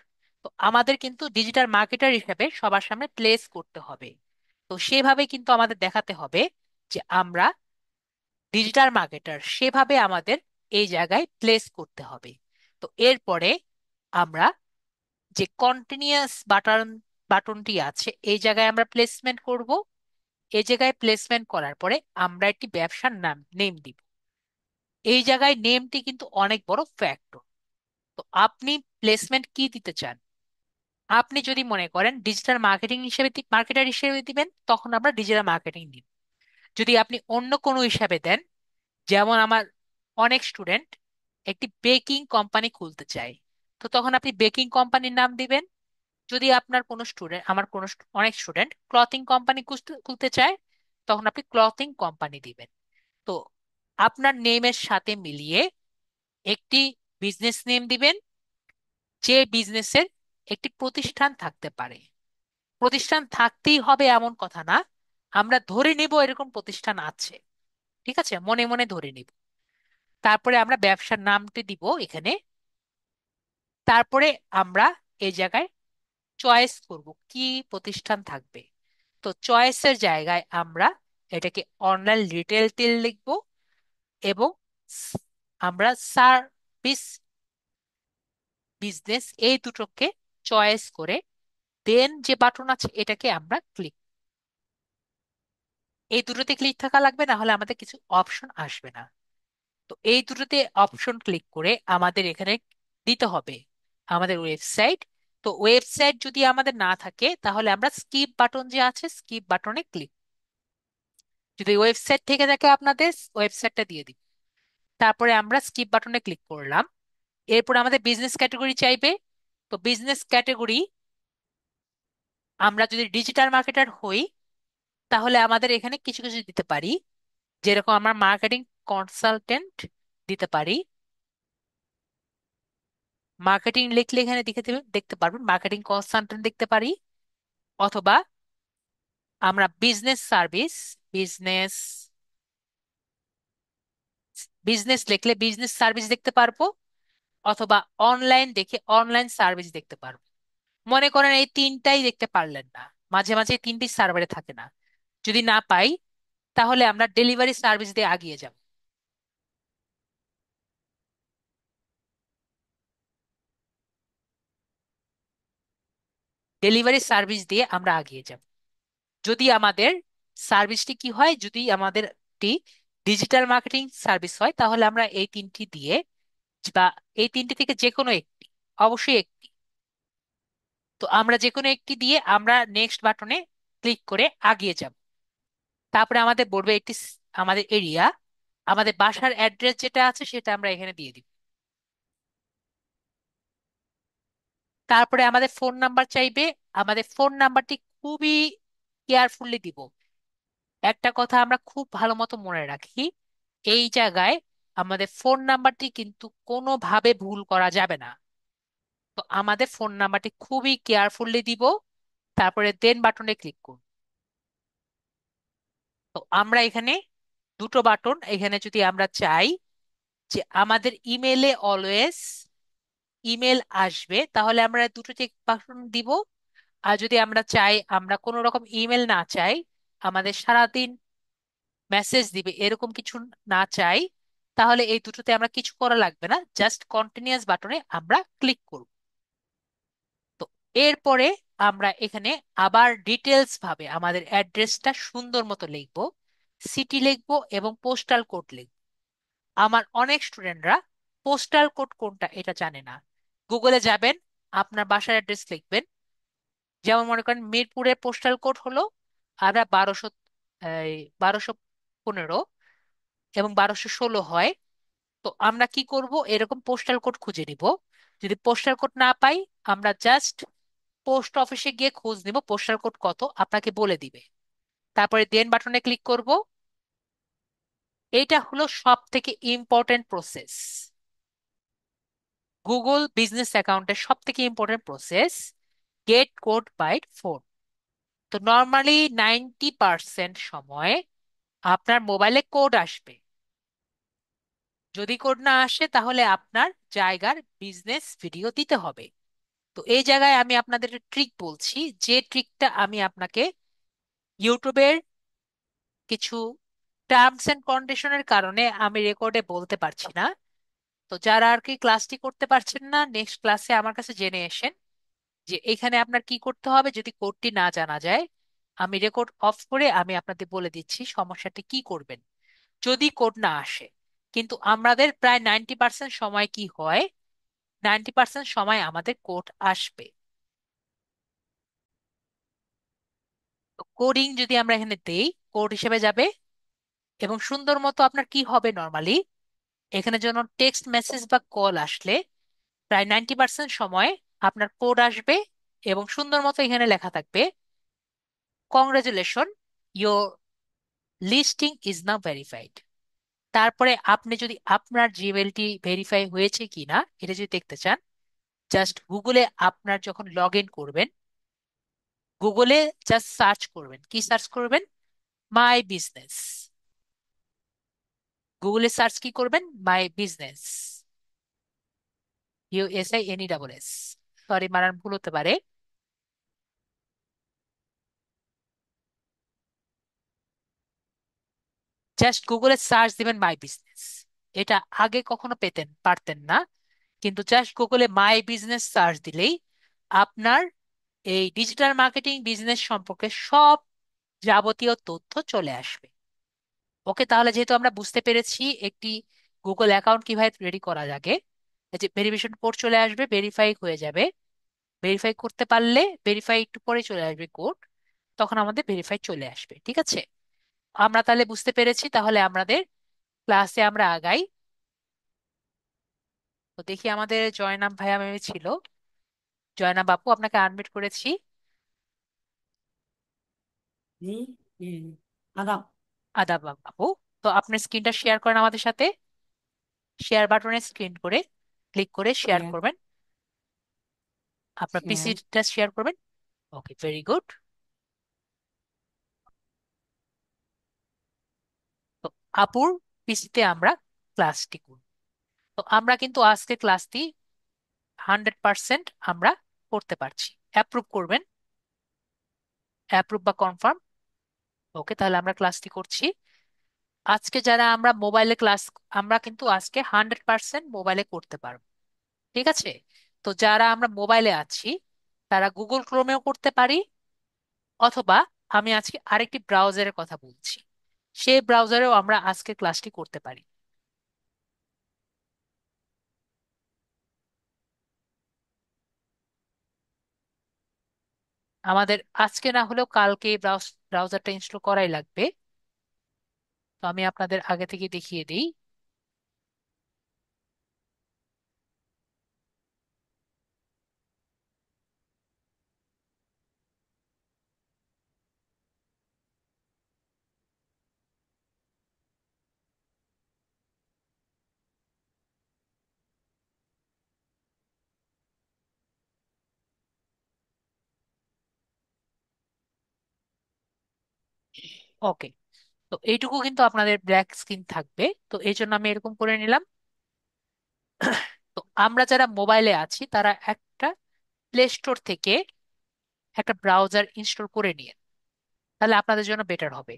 A: তো আমাদের কিন্তু ডিজিটাল মার্কেটার হিসেবে সবার সামনে প্লেস করতে হবে। তো সেভাবে কিন্তু আমাদের দেখাতে হবে যে আমরা ডিজিটাল মার্কেটার, সেভাবে আমাদের এই জায়গায় প্লেস করতে হবে। তো এরপরে আমরা যে কন্টিনিউয়াস বাটনটি আছে এই জায়গায় আমরা প্লেসমেন্ট করব। এই জায়গায় প্লেসমেন্ট করার পরে আমরা একটি ব্যবসার নাম নেম দিব। এই জায়গায় নেমটি কিন্তু অনেক বড় ফ্যাক্টর। তো আপনি প্লেসমেন্ট কি দিতে চান? আপনি যদি মনে করেন ডিজিটাল মার্কেটার হিসেবে দিবেন, তখন আমরা ডিজিটাল মার্কেটিং দিব। যদি আপনি অন্য কোনো হিসাবে দেন, যেমন আমার অনেক স্টুডেন্ট একটি বেকিং কোম্পানি খুলতে চায়, তো তখন আপনি বেকিং কোম্পানির নাম দিবেন। যদি আপনার কোনো স্টুডেন্ট আমার কোনো অনেক স্টুডেন্ট ক্লথিং কোম্পানি খুলতে চায়, তখন আপনি ক্লথিং কোম্পানি দিবেন। তো আপনার নেমের সাথে মিলিয়ে একটি বিজনেস নেম দিবেন, যে বিজনেসের একটি প্রতিষ্ঠান থাকতে পারে। প্রতিষ্ঠান থাকতেই হবে এমন কথা না, আমরা ধরে নেব এরকম প্রতিষ্ঠান আছে। ঠিক আছে, মনে মনে ধরে নিব। তারপরে আমরা ব্যবসার নামটি দিব এখানে। তারপরে আমরা এই জায়গায় চয়েস করব কি প্রতিষ্ঠান থাকবে। তো চয়েসের জায়গায় আমরা এটাকে অনলাইন রিটেল তেল লিখব, এবং স- আমরা সার্ভিস বিজনেস এই দুটোকে চয়েস করে দেন যে বাটন আছে এটাকে আমরা ক্লিক, এই দুটোতে ক্লিক থাকা লাগবে, না হলে আমাদের কিছু অপশন আসবে না। তো এই দুটোতে অপশন ক্লিক করে আমাদের এখানে দিতে হবে আমাদের ওয়েবসাইট। তো ওয়েবসাইট যদি আমাদের না থাকে তাহলে আমরা স্কিপ বাটন যে আছে স্কিপ বাটনে ক্লিক, যদি ওয়েবসাইট থেকে থাকে আপনাদের ওয়েবসাইটটা দিয়ে দিই। তারপরে আমরা স্কিপ বাটনে ক্লিক করলাম। এরপর আমাদের বিজনেস ক্যাটাগরি চাইবে। তো বিজনেস ক্যাটাগরি আমরা যদি ডিজিটাল মার্কেটার হই তাহলে আমাদের এখানে কিছু কিছু দিতে পারি, যেরকম আমরা মার্কেটিং কনসালটেন্ট দিতে পারি। মার্কেটিং লিখলে এখানে দেখতে পারবেন মার্কেটিং কনসালটেন্ট দেখতে পারি। অথবা আমরা বিজনেস বিজনেস লিখলে বিজনেস সার্ভিস দেখতে পারবো। অথবা অনলাইন দেখে অনলাইন সার্ভিস দেখতে পারবো। মনে করেন এই তিনটাই দেখতে পারলেন না, মাঝে মাঝে এই তিনটি সার্ভারে থাকে না, যদি না পাই তাহলে আমরা ডেলিভারি সার্ভিস দিয়ে আগিয়ে যাব। ডেলিভারি সার্ভিস দিয়ে আমরা আগিয়ে যাব। যদি আমাদের সার্ভিসটি কি হয়, যদি আমাদের ডিজিটাল মার্কেটিং সার্ভিস হয় তাহলে আমরা এই তিনটি দিয়ে, বা এই তিনটি থেকে যে কোনো একটি, অবশ্যই একটি, তো আমরা যে কোনো একটি দিয়ে আমরা নেক্সট বাটনে ক্লিক করে আগিয়ে যাব। তারপরে আমাদের বলবে আমাদের এরিয়া, আমাদের বাসার অ্যাড্রেস যেটা আছে সেটা আমরা এখানে দিয়ে দিব। তারপরে আমাদের ফোন নাম্বার চাইবে। আমাদের ফোন নাম্বারটি খুবই কেয়ারফুলি দিব। একটা কথা আমরা খুব ভালো মতো মনে রাখি, এই জায়গায় আমাদের ফোন নাম্বারটি কিন্তু কোনোভাবে ভুল করা যাবে না। তো আমাদের ফোন নাম্বারটি খুবই কেয়ারফুলি দিব। তারপরে দেন বাটনে ক্লিক করব। তো আমরা এখানে দুটো বাটন, এখানে যদি আমরা চাই যে আমাদের ইমেলে অলওয়েজ ইমেল আসবে, তাহলে আমরা দুটো চেক বাটন দিব। আর যদি আমরা চাই, আমরা কোনো রকম ইমেল না চাই, আমাদের সারাদিন মেসেজ দিবে এরকম কিছু না চাই, তাহলে এই দুটোতে আমরা কিছু করা লাগবে না, জাস্ট কন্টিনিউয়াস বাটনে আমরা ক্লিক করব। তো এরপরে আমরা এখানে আবার ডিটেলস ভাবে আমাদের অ্যাড্রেসটা সুন্দর মতো লিখবো, সিটি লিখবো এবং পোস্টাল কোড লিখবো। আমার অনেক স্টুডেন্টরা পোস্টাল কোড কোনটা এটা জানে না। গুগলে যাবেন, আপনার বাসার অ্যাড্রেস লিখবেন। যেমন মনে করেন মিরপুরের পোস্টাল কোড হলো আমরা 1215 এবং 1216 হয়। তো আমরা কি করব, এরকম পোস্টাল কোড খুঁজে নিব। যদি পোস্টাল কোড না পাই, আমরা জাস্ট পোস্ট অফিসে গিয়ে খোঁজ নিব পোস্টাল কোড কত, আপনাকে বলে দিবে। তারপরে দেন বাটনে ক্লিক করব। এটা হলো সব থেকে ইম্পর্টেন্ট প্রসেস, গুগল বিজনেস অ্যাকাউন্টের সব থেকে important process, get code by phone. তো নর্মালি 90% সময় আপনার মোবাইলে কোড আসবে। যদি কোড না আসে, তাহলে আপনার জায়গার বিজনেস ভিডিও দিতে হবে। তো এই জায়গায় আমি আপনাদের ট্রিক বলছি, যে ট্রিকটা আমি আপনাকে ইউটিউবের কিছু টার্মস এন্ড কন্ডিশনের কারণে আমি রেকর্ডে বলতে পারছি না। তো যারা আর কি ক্লাসটি করতে পারছেন না, নেক্সট ক্লাসে আমার কাছে জেনে এসেন যে এখানে আপনার কি করতে হবে যদি কোডটি না জানা যায়। আমি রেকর্ড অফ করে আমি আপনাদের বলে দিচ্ছি সমস্যাটি কি করবেন যদি কোড না আসে। কিন্তু আমাদের প্রায় 90% সময় কি হয়, 90% সময় আমাদের কোড আসবে। কোডিং যদি আমরা এখানে দেই, কোড হিসেবে যাবে। এবং সুন্দর মতো আপনার কি হবে, নর্মালি এখানে যেন টেক্সট মেসেজ বা কল আসলে প্রায় 90% সময় আপনার কোড আসবে এবং সুন্দর মতো এখানে লেখা থাকবে, congratulation, your listing is now verified. তারপরে আপনি যদি আপনার জিমেলটি ভেরিফাই হয়েছে কিনা এটা যদি দেখতে চান, জাস্ট গুগলে আপনার যখন লগ ইন করবেন, গুগলে জাস্ট সার্চ করবেন, কি সার্চ করবেন, মাই বিজনেস। গুগলে সার্চ কি করবেন, মাই বিজনেস, USINESS। সরি, মারার ভুল হতে পারে। জাস্ট গুগলে সার্চ দিবেন মাই বিজনেস। এটা আগে কখনো পারতেন না, কিন্তু জাস্ট গুগলে মাই বিজনেস সার্চ দিলেই আপনার এই ডিজিটাল মার্কেটিং বিজনেস সম্পর্কে সব যাবতীয় তথ্য চলে আসবে। ওকে, তাহলে যেহেতু আমরা বুঝতে পেরেছি একটি গুগল অ্যাকাউন্ট কিভাবে রেডি করা যাবে, এই যে ভেরিফিকেশন কোড চলে আসবে, ভেরিফাই হয়ে যাবে। ভেরিফাই করতে পারলে, ভেরিফাই একটু পরে চলে আসবে কোড, তখন আমাদের ভেরিফাই চলে আসবে। ঠিক আছে, আমরা তাহলে বুঝতে পেরেছি। তাহলে আমাদের ক্লাসে আমরা আগাই। তো দেখি আমাদের জয়নাব ভাইয়া ম্যাম ছিল। জয়নাব বাপু, আপনাকে আনমিট করেছি।
B: জি, জি, আদাব।
A: আদাব বাপু। তো আপনার স্ক্রিনটা শেয়ার করেন আমাদের সাথে। শেয়ার বাটনে স্ক্রিন করে ক্লিক করে শেয়ার
B: শেয়ার,
A: করবেন, আপনার
B: শেয়ার।
A: পিসিটা শেয়ার করবেন। ওকে, ভেরি গুড। তো আপুর পিসিতে আমরা ক্লাসটি করব। তো আমরা কিন্তু আজকে ক্লাসটি 100% আমরা করতে পারছি। অ্যাপ্রুভ করবেন, অ্যাপ্রুভ বা কনফার্ম। ওকে, তাহলে আমরা ক্লাসটি করছি। আজকে যারা আমরা মোবাইলে ক্লাস, আমরা কিন্তু আজকে 100% মোবাইলে করতে পারবো। ঠিক আছে, তো যারা আমরা মোবাইলে আছি তারা গুগল ক্রোমেও করতে পারি, অথবা আমি আজকে আরেকটি ব্রাউজারের কথা বলছি, সেই ব্রাউজারেও আমরা আজকে ক্লাসটি করতে পারি। আমাদের আজকে না হলেও কালকে ব্রাউজারটা ইনস্টল করাই লাগবে। তো আমি আপনাদের আগে থেকে দেখিয়ে দিই। ওকে, তো এইটুকু কিন্তু আপনাদের ব্ল্যাক স্ক্রিন থাকবে, তো এই জন্য আমি এরকম করে নিলাম। তো আমরা যারা মোবাইলে আছি তারা একটা প্লে স্টোর থেকে একটা ব্রাউজার ইনস্টল করে নিয়ে, তাহলে আপনাদের জন্য বেটার হবে।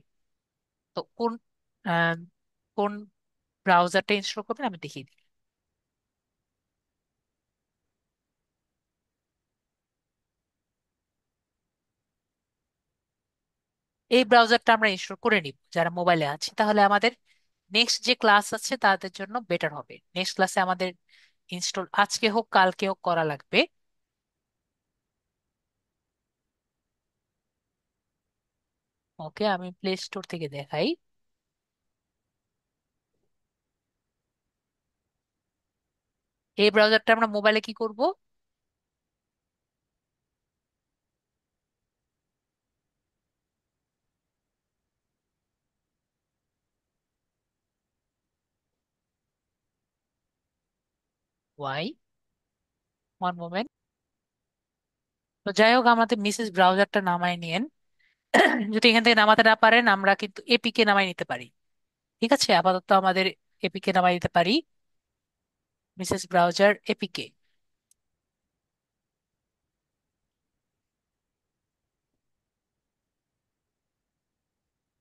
A: তো আহ, কোন ব্রাউজারটা ইনস্টল করবেন আমি দেখিয়ে দিই। এই ব্রাউজারটা আমরা ইনস্টল করে নিব যারা মোবাইলে আছে, তাহলে আমাদের নেক্সট যে ক্লাস আছে তাদের জন্য বেটার হবে। নেক্সট ক্লাসে আমাদের ইনস্টল আজকে হোক কালকে হোক করা লাগবে। ওকে, আমি প্লে স্টোর থেকে দেখাই। এই ব্রাউজারটা আমরা মোবাইলে কি করব? Wait, one moment. তো যাই হোক, আমাদের মিসেস ব্রাউজারটা নামায় নিয়েন। যদি এখান থেকে নামাতে না পারেন আমরা কিন্তু এপিকে নামাই নিতে পারি। ঠিক আছে, আপাতত আমাদের এপিকে নামাই নিতে পারি, মিসেস ব্রাউজার এপিকে।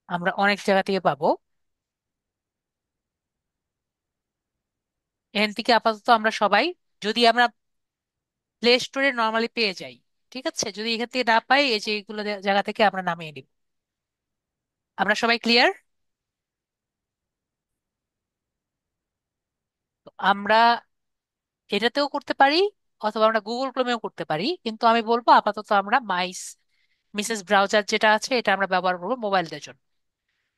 A: আমরা অনেক জায়গা থেকে পাবো। এখান থেকে আপাতত আমরা সবাই, যদি আমরা প্লে স্টোরে নর্মালি পেয়ে যাই, ঠিক আছে, যদি এখান থেকে না পাই এই যে এইগুলো জায়গা থেকে আমরা নামিয়ে নিব। আমরা সবাই ক্লিয়ার? তো আমরা এটাতেও করতে পারি, অথবা আমরা গুগল ক্রোমেও করতে পারি, কিন্তু আমি বলবো আপাতত আমরা মিসেস ব্রাউজার যেটা আছে এটা আমরা ব্যবহার করবো মোবাইলদের জন্য।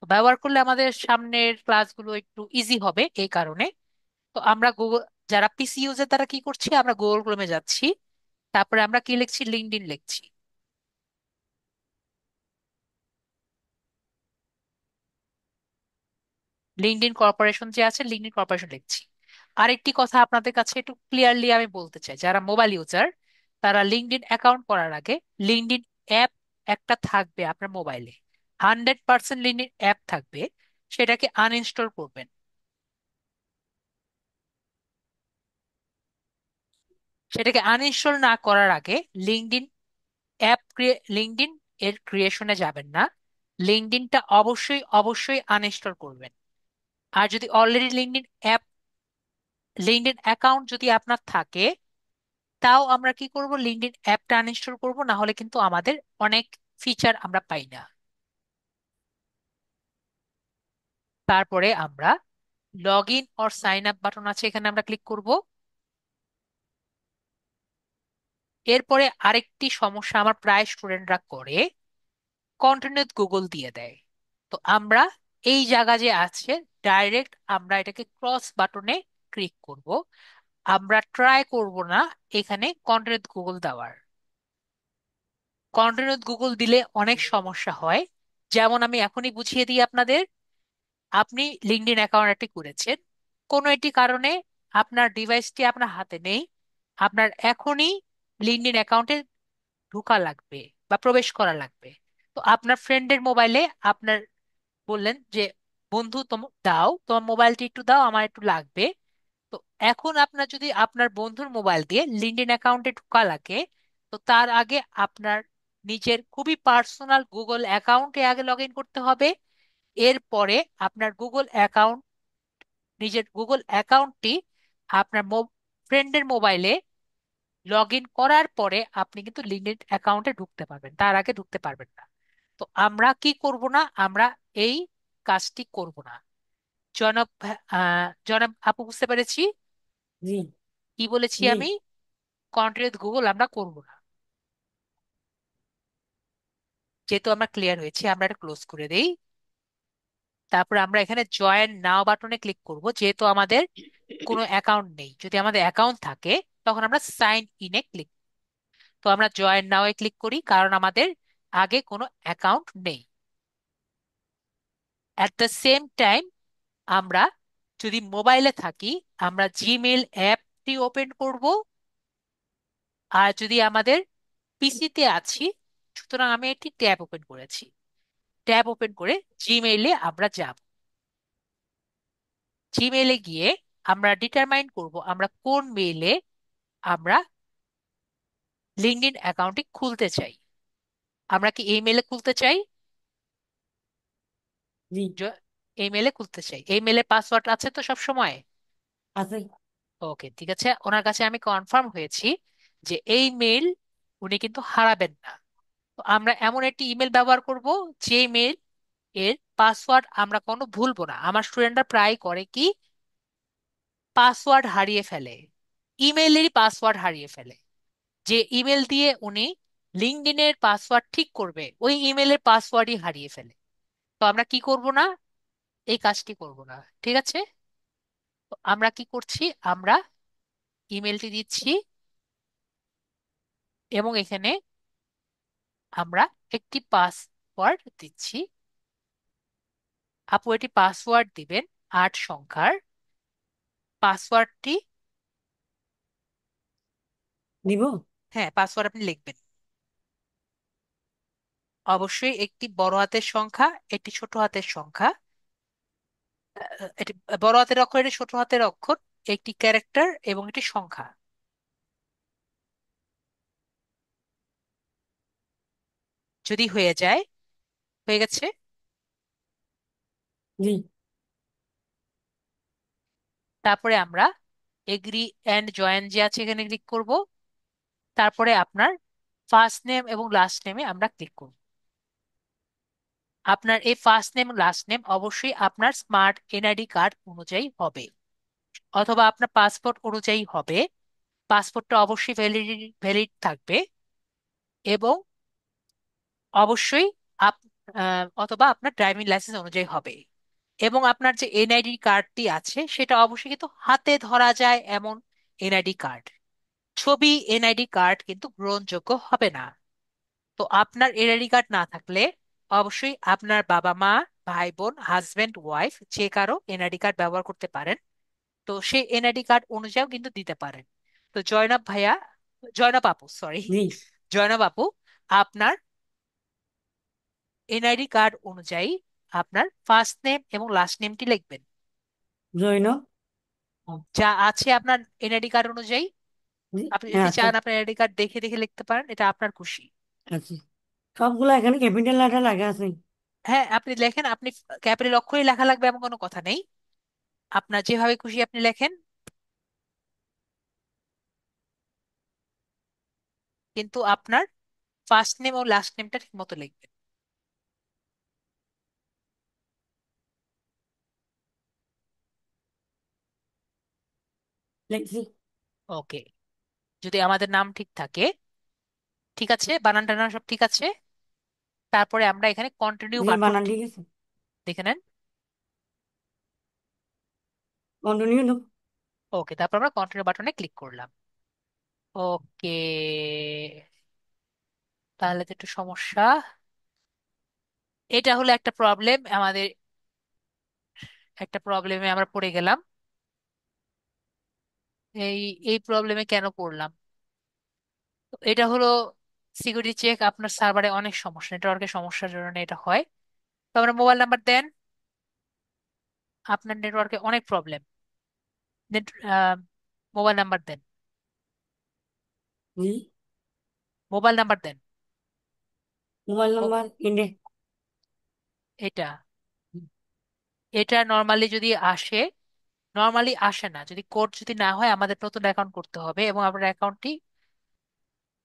A: তো ব্যবহার করলে আমাদের সামনের ক্লাসগুলো একটু ইজি হবে এই কারণে। তো আমরা গুগল, যারা পিসি ইউজের তারা কি করছি, আমরা গুগল ক্রোমে যাচ্ছি, তারপরে আমরা কি লিখছি, লিঙ্কডইন লিখছি। লিঙ্কডইন কর্পোরেশন যে আছে, লিঙ্কডইন কর্পোরেশন লিখছি। আরেকটি কথা আপনাদের কাছে একটু ক্লিয়ারলি আমি বলতে চাই, যারা মোবাইল ইউজার তারা লিঙ্কডইন অ্যাকাউন্ট করার আগে লিঙ্কডইন অ্যাপ একটা থাকবে আপনার মোবাইলে, 100% লিঙ্কডইন অ্যাপ থাকবে, সেটাকে আনইনস্টল করবেন। সেটাকে আনইনস্টল না করার আগে লিঙ্কডইন লিঙ্কডইন এর ক্রিয়েশনে যাবেন না, লিঙ্কডইনটা অবশ্যই অবশ্যই আনইনস্টল করবেন। আর যদি অলরেডি লিঙ্কডইন অ্যাকাউন্ট যদি আপনার থাকে, তাও আমরা কি করব, লিঙ্কডইন অ্যাপটা আনইনস্টল করব, না হলে কিন্তু আমাদের অনেক ফিচার আমরা পাই না। তারপরে আমরা log in or sign up button আছে, এখানে আমরা ক্লিক করব। এরপরে আরেকটি সমস্যা আমার প্রায় স্টুডেন্টরা করে, কন্টিনিউ গুগল দিয়ে দেয়। তো আমরা এই জায়গা যে আছে, ডাইরেক্ট আমরা এটাকে ক্রস বাটনে ক্লিক করব। আমরা ট্রাই করব না এখানে কন্টিনিউ গুগল দেওয়ার। কন্টিনিউ গুগল দিলে অনেক সমস্যা হয়। যেমন আমি এখনই বুঝিয়ে দিই আপনাদের। আপনি লিঙ্কডইন অ্যাকাউন্ট একটি করেছেন, কোনো একটি কারণে আপনার ডিভাইসটি আপনার হাতে নেই, আপনার এখনই লিঙ্কডইন অ্যাকাউন্টে ঢোকা লাগবে বা প্রবেশ করা লাগবে। তো আপনার ফ্রেন্ডের মোবাইলে আপনার বললেন যে, বন্ধু দাও তোমার মোবাইলটি একটু দাও, আমার একটু লাগবে। তো এখন আপনার যদি আপনার বন্ধুর মোবাইল দিয়ে লিঙ্কডইন অ্যাকাউন্টে ঢোকা লাগে, তো তার আগে আপনার নিজের খুবই পার্সোনাল গুগল অ্যাকাউন্টে আগে লগ ইন করতে হবে। এরপরে আপনার নিজের গুগল অ্যাকাউন্টটি আপনার ফ্রেন্ডের মোবাইলে লগ ইন করার পরে আপনি কিন্তু লিঙ্কডইন অ্যাকাউন্টে ঢুকতে পারবেন, তার আগে ঢুকতে পারবেন না। তো আমরা কি করব না, আমরা এই কাজটি করব না। জনাব আপু, বুঝতে পেরেছি
B: জি।
A: কি বলেছি
B: জি।
A: আমি। কন্টিনিউ গুগল আমরা করব না। যেহেতু আমরা ক্লিয়ার হয়েছি, আমরা এটা ক্লোজ করে দেই। তারপর আমরা এখানে জয়েন নাও বাটনে ক্লিক করব, যেহেতু আমাদের কোনো অ্যাকাউন্ট নেই। যদি আমাদের অ্যাকাউন্ট থাকে তখন আমরা সাইন ইনে ক্লিক। তো আমরা জয়েন নাও এ ক্লিক করি, কারণ আমাদের আগে কোনো অ্যাকাউন্ট নেই। অ্যাট দ্য সেম টাইম আমরা যদি মোবাইলে থাকি, আমরা জিমেল অ্যাপটি ওপেন করব। আর যদি আমাদের পিসিতে আছি, সুতরাং আমি একটি ট্যাব ওপেন করেছি, ট্যাব ওপেন করে জিমেইলে আমরা যাব। জিমেইলে গিয়ে আমরা ডিটারমাইন করব আমরা কোন মেইলে আমরা লিঙ্কডইন অ্যাকাউন্টটি খুলতে চাই। আমরা কি এই মেইলে খুলতে চাই?
B: জি।
A: জ- এই মেইলে খুলতে চাই। এই মেইলে পাসওয়ার্ড আছে তো সব সময়?
B: আছে।
A: ওকে, ঠিক আছে, ওনার কাছে আমি কনফার্ম হয়েছি যে এই মেইল উনি কিন্তু হারাবেন না। তো আমরা এমন একটি ইমেল ব্যবহার করব যে মেইল এর পাসওয়ার্ড আমরা কোনো ভুলবো না। আমার স্টুডেন্টরা প্রায় করে কি, পাসওয়ার্ড হারিয়ে ফেলে, ইমেইলেরই পাসওয়ার্ড হারিয়ে ফেলে। যে ইমেল দিয়ে উনি লিঙ্কডইনের পাসওয়ার্ড ঠিক করবে ওই ইমেলের পাসওয়ার্ডই হারিয়ে ফেলে। তো আমরা কি করব না, এই কাজটি করব না। ঠিক আছে, তো আমরা কি করছি, আমরা ইমেলটি দিচ্ছি এবং এখানে আমরা একটি পাসওয়ার্ড দিচ্ছি। আপু এটি পাসওয়ার্ড দিবেন 8 সংখ্যার। পাসওয়ার্ডটি,
B: দিব।
A: হ্যাঁ পাসওয়ার্ড আপনি লিখবেন অবশ্যই একটি বড় হাতের সংখ্যা, একটি ছোট হাতের সংখ্যা। এটি বড় হাতের অক্ষর, এটি ছোট হাতের অক্ষর, একটি ক্যারেক্টার এবং একটি সংখ্যা। যদি হয়ে যায়, হয়ে গেছে,
B: জি।
A: তারপরে আমরা এগ্রি অ্যান্ড জয়েন যে আছে এখানে ক্লিক করব। তারপরে আপনার ফার্স্ট নেম এবং লাস্ট নেমে আমরা ক্লিক করব। আপনার এই ফার্স্ট নেম লাস্ট নেম অবশ্যই আপনার স্মার্ট এনআইডি কার্ড অনুযায়ী হবে, অথবা আপনার পাসপোর্ট অনুযায়ী হবে। পাসপোর্টটা অবশ্যই ভ্যালিড থাকবে, এবং অবশ্যই অথবা আপনার ড্রাইভিং লাইসেন্স অনুযায়ী হবে। এবং আপনার যে এনআইডি কার্ডটি আছে সেটা অবশ্যই কিন্তু হাতে ধরা যায় এমন এনআইডি কার্ড। ছবি এনআইডি কার্ড কিন্তু গ্রহণযোগ্য হবে না। তো আপনার এনআইডি কার্ড না থাকলে অবশ্যই আপনার বাবা মা, ভাই বোন, হাজবেন্ড ওয়াইফ যে কারো এনআইডি কার্ড ব্যবহার করতে পারেন। তো সেই এনআইডি কার্ড অনুযায়ীও কিন্তু দিতে পারেন। তো জয়নাব ভাইয়া, জয়নাব আপু সরি,
B: জি।
A: জয়নাব আপু, আপনার এনআইডি কার্ড অনুযায়ী আপনার ফার্স্ট নেম এবং লাস্ট নেমটি লিখবেন
B: জৈনব।
A: যা আছে আপনার এনআইডি কার্ড অনুযায়ী।
B: জি।
A: আপনি
B: হ্যাঁ
A: যদি
B: আছে।
A: চান আপনার এনআইডি কার্ড দেখে দেখে লিখতে পারেন, এটা আপনার খুশি।
B: আছে। সবগুলো এখানে ক্যাপিটাল লেটার লাগা আছে।
A: হ্যাঁ আপনি লেখেন, আপনি ক্যাপিটাল অক্ষরেই লেখা লাগবে এমন কোনো কথা নেই। আপনার যেভাবে খুশি আপনি লেখেন, কিন্তু আপনার ফার্স্ট নেম ও লাস্ট নেমটা ঠিক মতো লিখবেন।
B: লিখছি।
A: ওকে, যদি আমাদের নাম ঠিক থাকে, ঠিক আছে, বানান টানান সব ঠিক আছে, তারপরে আমরা এখানে কন্টিনিউ
B: জি, বানান
A: বাটনটি
B: ঠিক আছে।
A: দেখে নেন।
B: কন্টিনিউ দেব।
A: ওকে, তারপর আমরা কন্টিনিউ বাটনে ক্লিক করলাম। ওকে, তাহলে তো একটু সমস্যা। এটা হলো একটা প্রবলেম আমাদের, একটা প্রবলেমে আমরা পড়ে গেলাম। এই এই প্রবলেমে কেন পড়লাম? তো এটা হলো সিকিউরিটি চেক, আপনার সার্ভারে অনেক সমস্যা, নেটওয়ার্কের সমস্যার জন্য এটা হয়। তো আমরা মোবাইল নাম্বার দেন, আপনার নেটওয়ার্কে অনেক প্রবলেম, নেট, মোবাইল নাম্বার দেন,
B: জি।
A: মোবাইল নাম্বার দেন।
B: মোবাইল
A: মো-
B: নাম্বার ইন্ডে।
A: এটা এটা নর্মালি যদি আসে, নর্মালি আসে না, যদি কোড যদি না হয় আমাদের নতুন অ্যাকাউন্ট করতে হবে, এবং আপনার অ্যাকাউন্টটি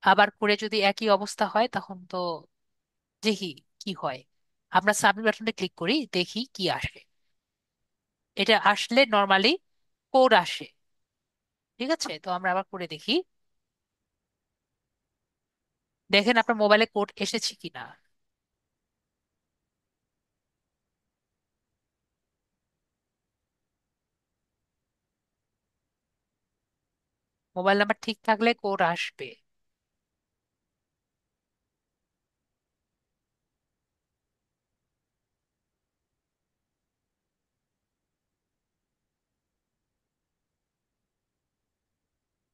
A: আবার করে যদি একই অবস্থা হয় তখন তো দেখি কি হয়। আমরা সাবমিট বাটনে ক্লিক করি, দেখি কি আসে। এটা আসলে নর্মালি কোড আসে। ঠিক আছে, তো আমরা আবার করে দেখি, দেখেন আপনার মোবাইলে কোড এসেছে কিনা। মোবাইল নাম্বার ঠিক থাকলে কোড আসবে।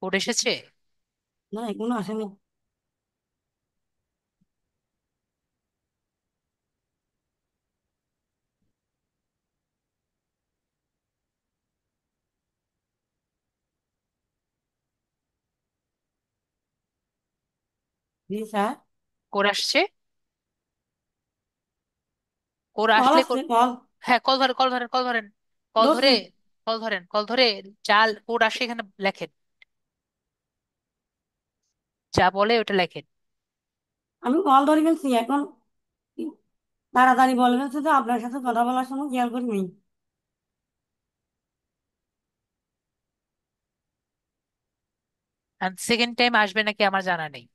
A: কোড এসেছে?
B: না, এখনো আসেনি। জি স্যার।
A: কোড আসছে? কোড
B: কল
A: আসলে
B: আসছে, কল।
A: হ্যাঁ, কল ধরেন, কল ধরেন, কল ধরেন, কল ধরে,
B: ধরছি।
A: কল ধরেন, কল ধরে যা কোড আসে এখানে লেখেন, যা বলে ওটা লেখেন।
B: আমি কল ধরে ফেলছি এখন। তাড়াতাড়ি বলে ফেলছে যে আপনার সাথে কথা বলার সময় খেয়াল করিনি।
A: সেকেন্ড টাইম আসবে নাকি আমার জানা নেই,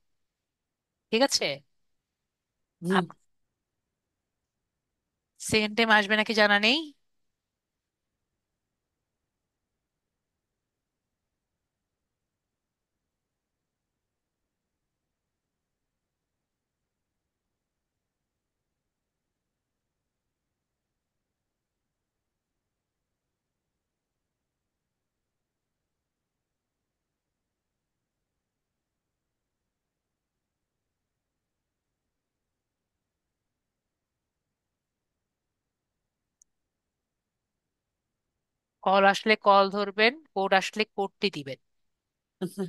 A: ঠিক আছে?
B: জি।
A: সেকেন্ড টাইম আসবে নাকি জানা নেই। কল আসলে কল ধরবেন, কোড আসলে কোডটি দিবেন।
B: আচ্ছা।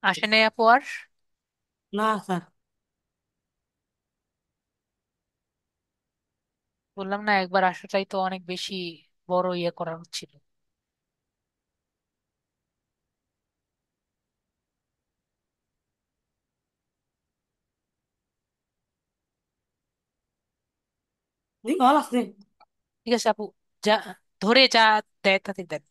A: আসে নাই আপু আর?
B: না স্যার।
A: বললাম না, একবার আসাটাই তো অনেক বেশি বড় ইয়ে করা হচ্ছিল।
B: জি, কল আসছে।
A: ঠিক আছে আপু, যা ধরে যা দেয় তাতে দেন।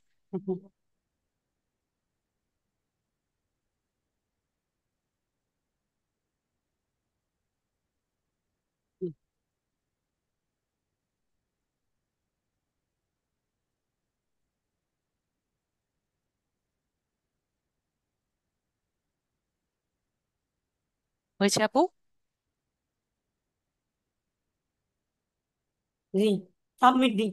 A: হয়েছে আপু?
B: জি, সাবমিট দি।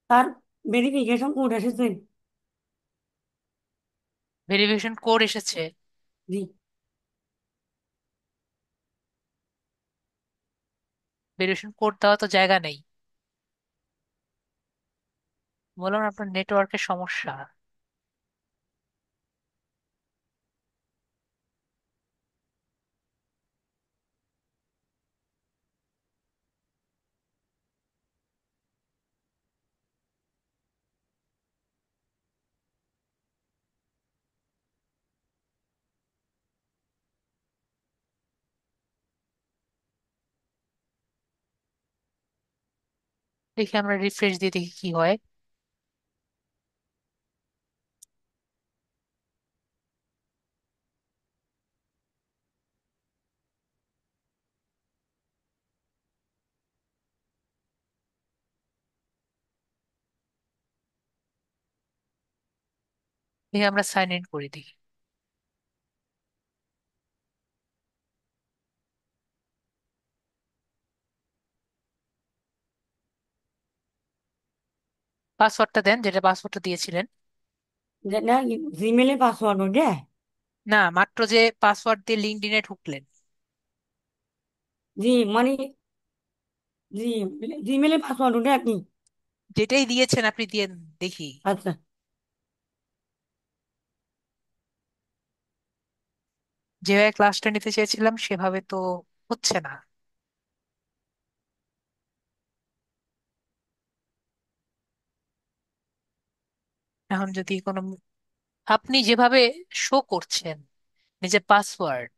B: তার ভেরিফিকেশন কোড এসেছে।
A: ভেরিফিকেশন কোড এসেছে?
B: জি।
A: ভেরিফিকেশন কোড দেওয়া তো জায়গা নেই। বললাম না, আপনার নেটওয়ার্কের সমস্যা। দেখি আমরা রিফ্রেশ দিয়ে দেখি কি হয়। এই আমরা সাইন ইন করে দিই। পাসওয়ার্ডটা দেন, যেটা পাসওয়ার্ডটা দিয়েছিলেন।
B: যেটা জিমেলে পাসওয়ার্ড ওটা।
A: না, মাত্র যে পাসওয়ার্ড দিয়ে লিঙ্কডইনে ঢুকলেন।
B: জি মানে, জি জিমেলে পাসওয়ার্ড ওটা কি?
A: যেটাই দিয়েছেন আপনি দিয়ে দেখি।
B: আচ্ছা।
A: যেভাবে ক্লাসটা নিতে চেয়েছিলাম সেভাবে তো হচ্ছে না। এখন যদি কোনো, আপনি যেভাবে শো করছেন নিজের পাসওয়ার্ড,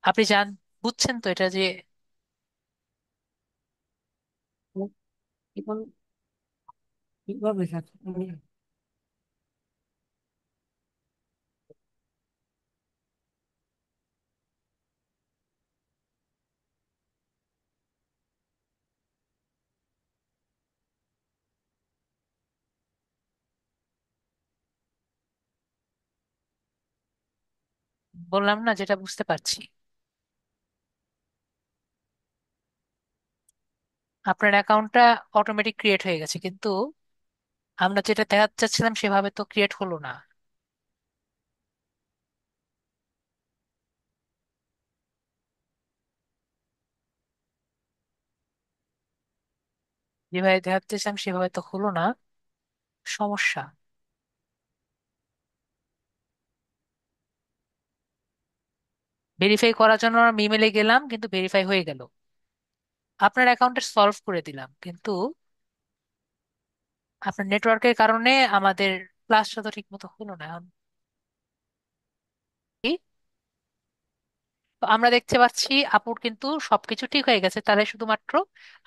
A: আপনি জান, বুঝছেন তো এটা যে।
B: এখন কিভাবে স্যার?
A: বললাম না যেটা বুঝতে পারছি। আপনার অ্যাকাউন্টটা অটোমেটিক ক্রিয়েট হয়ে গেছে, কিন্তু আমরা যেটা দেখাতে চাচ্ছিলাম সেভাবে তো ক্রিয়েট হলো না। যেভাবে দেখাতে চাচ্ছিলাম সেভাবে তো হলো না। সমস্যা। ভেরিফাই করার জন্য আমি ইমেলে গেলাম, কিন্তু ভেরিফাই হয়ে গেল। আপনার অ্যাকাউন্টে সলভ করে দিলাম, কিন্তু আপনার নেটওয়ার্কের কারণে আমাদের ক্লাসটা তো ঠিক মতো হলো না এখন। কি? তো আমরা দেখতে পাচ্ছি আপুর কিন্তু সবকিছু ঠিক হয়ে গেছে, তাহলে শুধুমাত্র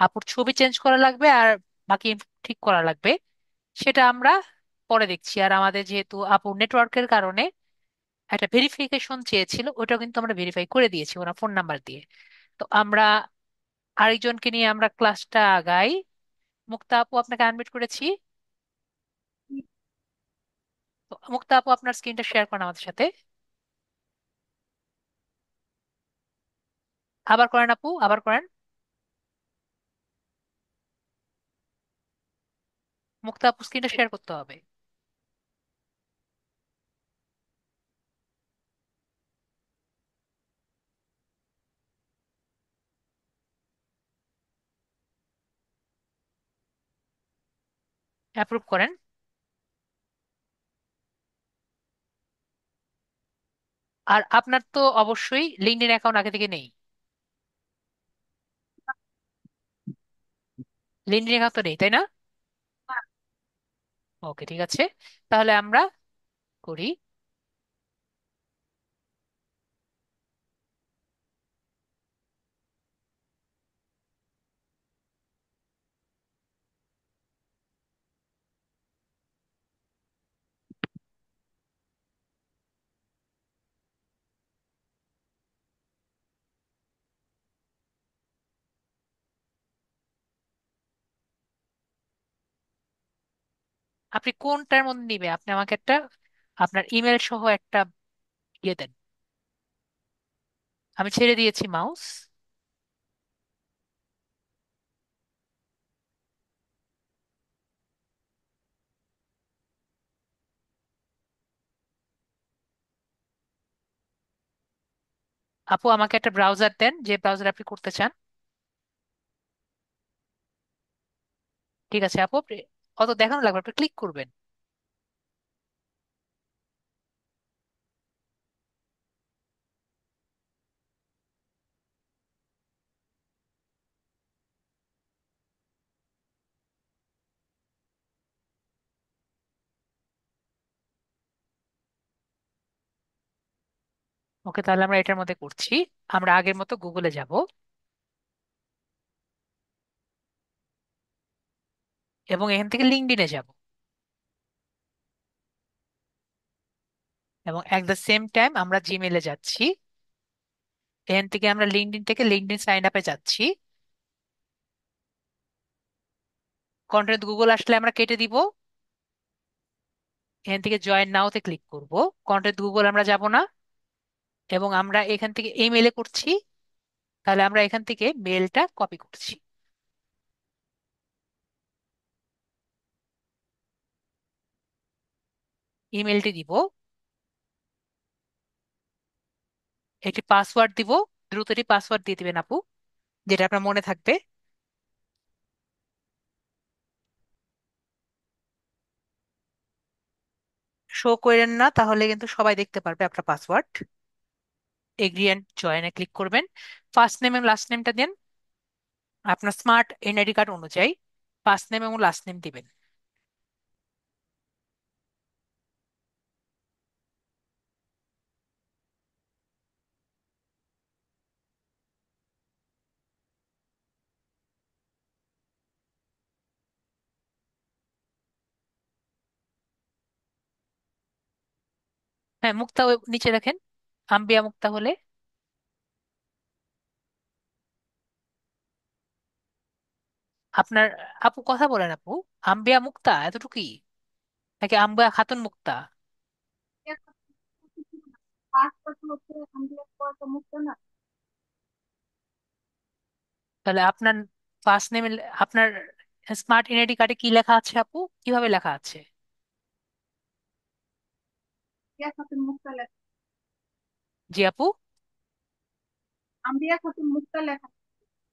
A: আপুর ছবি চেঞ্জ করা লাগবে আর বাকি ঠিক করা লাগবে। সেটা আমরা পরে দেখছি। আর আমাদের যেহেতু আপুর নেটওয়ার্কের কারণে একটা ভেরিফিকেশন চেয়েছিল, ওটাও কিন্তু আমরা ভেরিফাই করে দিয়েছি ওনার ফোন নাম্বার দিয়ে। তো আমরা আরেকজনকে নিয়ে আমরা ক্লাসটা আগাই। মুক্তা আপু, আপনাকে আনমিউট করেছি। তো মুক্তা আপু, আপনার স্ক্রিনটা শেয়ার করেন আমাদের সাথে। আবার করেন আপু, আবার করেন। মুক্তা আপু, স্ক্রিনটা শেয়ার করতে হবে। অ্যাপ্রুভ করেন। আর আপনার তো অবশ্যই লিঙ্কডইন অ্যাকাউন্ট আগে থেকে নেই। লিঙ্কডইন অ্যাকাউন্ট তো নেই, তাই না? ওকে, ঠিক আছে। তাহলে আমরা করি। আপনি কোনটার মধ্যে নিবে? আপনি আমাকে একটা আপনার ইমেল সহ একটা ইয়ে দেন। আমি ছেড়ে দিয়েছি মাউস। আপু, আমাকে একটা ব্রাউজার দেন, যে ব্রাউজার আপনি করতে চান। ঠিক আছে আপু, অত দেখানো লাগবে, আপনি ক্লিক করবেন। ওকে, তাহলে আমরা এটার মধ্যে করছি। আমরা আগের মতো গুগলে যাব এবং এখান থেকে লিঙ্কডইনে যাব, এবং এট দ্য সেম টাইম আমরা জিমেলে যাচ্ছি। এখান থেকে আমরা লিঙ্কডইন থেকে লিঙ্কডইন সাইন আপে যাচ্ছি। কন্টেন্ট গুগল আসলে আমরা কেটে দিব। এখান থেকে জয়েন নাওতে ক্লিক করব। কন্টেন্ট গুগল আমরা যাব না, এবং আমরা এখান থেকে এই মেলে করছি। তাহলে আমরা এখান থেকে মেলটা কপি করছি, ইমেলটি দিব, একটি পাসওয়ার্ড দিব। দ্রুত একটি পাসওয়ার্ড দিয়ে দিবেন আপু, যেটা আপনার মনে থাকবে। শো করেন না, তাহলে কিন্তু সবাই দেখতে পারবে আপনার পাসওয়ার্ড। এগ্রি অ্যান্ড জয়েনে ক্লিক করবেন। ফার্স্ট নেম এবং লাস্ট নেমটা দেন আপনার স্মার্ট এনআইডি কার্ড অনুযায়ী। ফার্স্ট নেম এবং লাস্ট নেম দিবেন। হ্যাঁ, মুক্তা নিচে দেখেন, আম্বিয়া মুক্তা হলে আপনার, আপু কথা বলেন আপু, আম্বিয়া মুক্তা এতটুকুই নাকি আম্বিয়া খাতুন মুক্তা?
C: পাসপোর্ট হচ্ছে আনব্লক করাটা মুক্ত না।
A: তাহলে আপনার ফার্স্ট নেম, আপনার স্মার্ট এনআইডি কার্ডে কি লেখা আছে আপু, কিভাবে লেখা আছে?
C: আম্বিয়া খাতুন মুক্তা লেখা।
A: জি আপু।
C: আম্বিয়া খাতুন মুক্তা লেখা।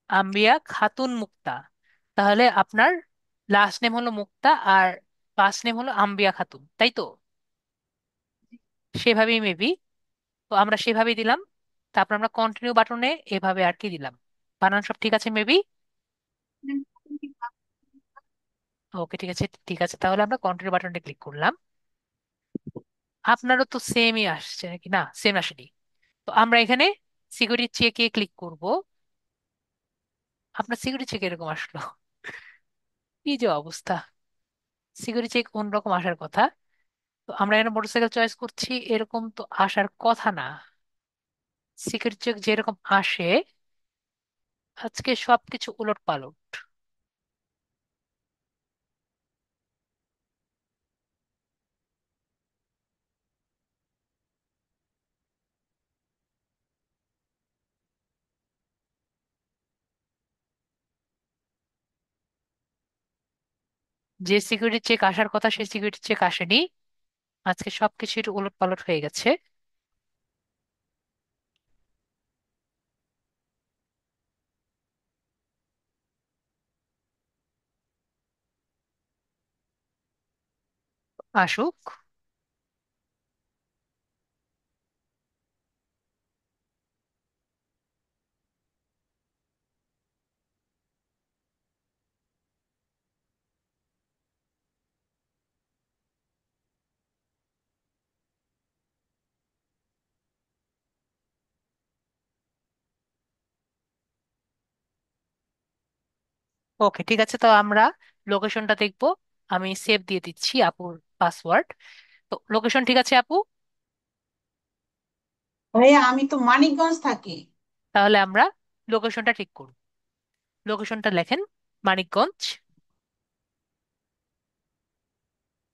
A: আম্বিয়া খাতুন মুক্তা। তাহলে আপনার লাস্ট নেম হলো মুক্তা, আর ফার্স্ট নেম হলো আম্বিয়া খাতুন, তাই তো? সেভাবেই মেবি। তো আমরা সেভাবেই দিলাম। তারপর আমরা কন্টিনিউ বাটনে এভাবে আর কি দিলাম। বানান সব ঠিক আছে মেবি? ওকে, ঠিক আছে ঠিক আছে, তাহলে আমরা কন্টিনিউ বাটনে ক্লিক করলাম। আপনারও তো সেমই আসছে নাকি? না, সেম আসেনি। তো আমরা এখানে সিকিউরিটি চেকে ক্লিক করব। আপনার সিকিউরিটি চেক এরকম আসলো, কি যে অবস্থা! সিকিউরিটি চেক অন্যরকম আসার কথা। তো আমরা এখানে মোটরসাইকেল চয়েস করছি, এরকম তো আসার কথা না। সিকিউরিটি চেক যেরকম আসে, আজকে সবকিছু উলট পালট। যে সিকিউরিটি চেক আসার কথা সেই সিকিউরিটি চেক আসেনি। আজকে সবকিছু একটু উলট পালট হয়ে গেছে। আসুক। ওকে, ঠিক আছে, তো আমরা লোকেশনটা দেখবো। আমি সেভ দিয়ে দিচ্ছি আপুর পাসওয়ার্ড। তো লোকেশন ঠিক আছে আপু?
C: ভাইয়া আমি তো মানিকগঞ্জ থাকি।
A: তাহলে আমরা লোকেশনটা ঠিক করব। লোকেশনটা লেখেন, মানিকগঞ্জ।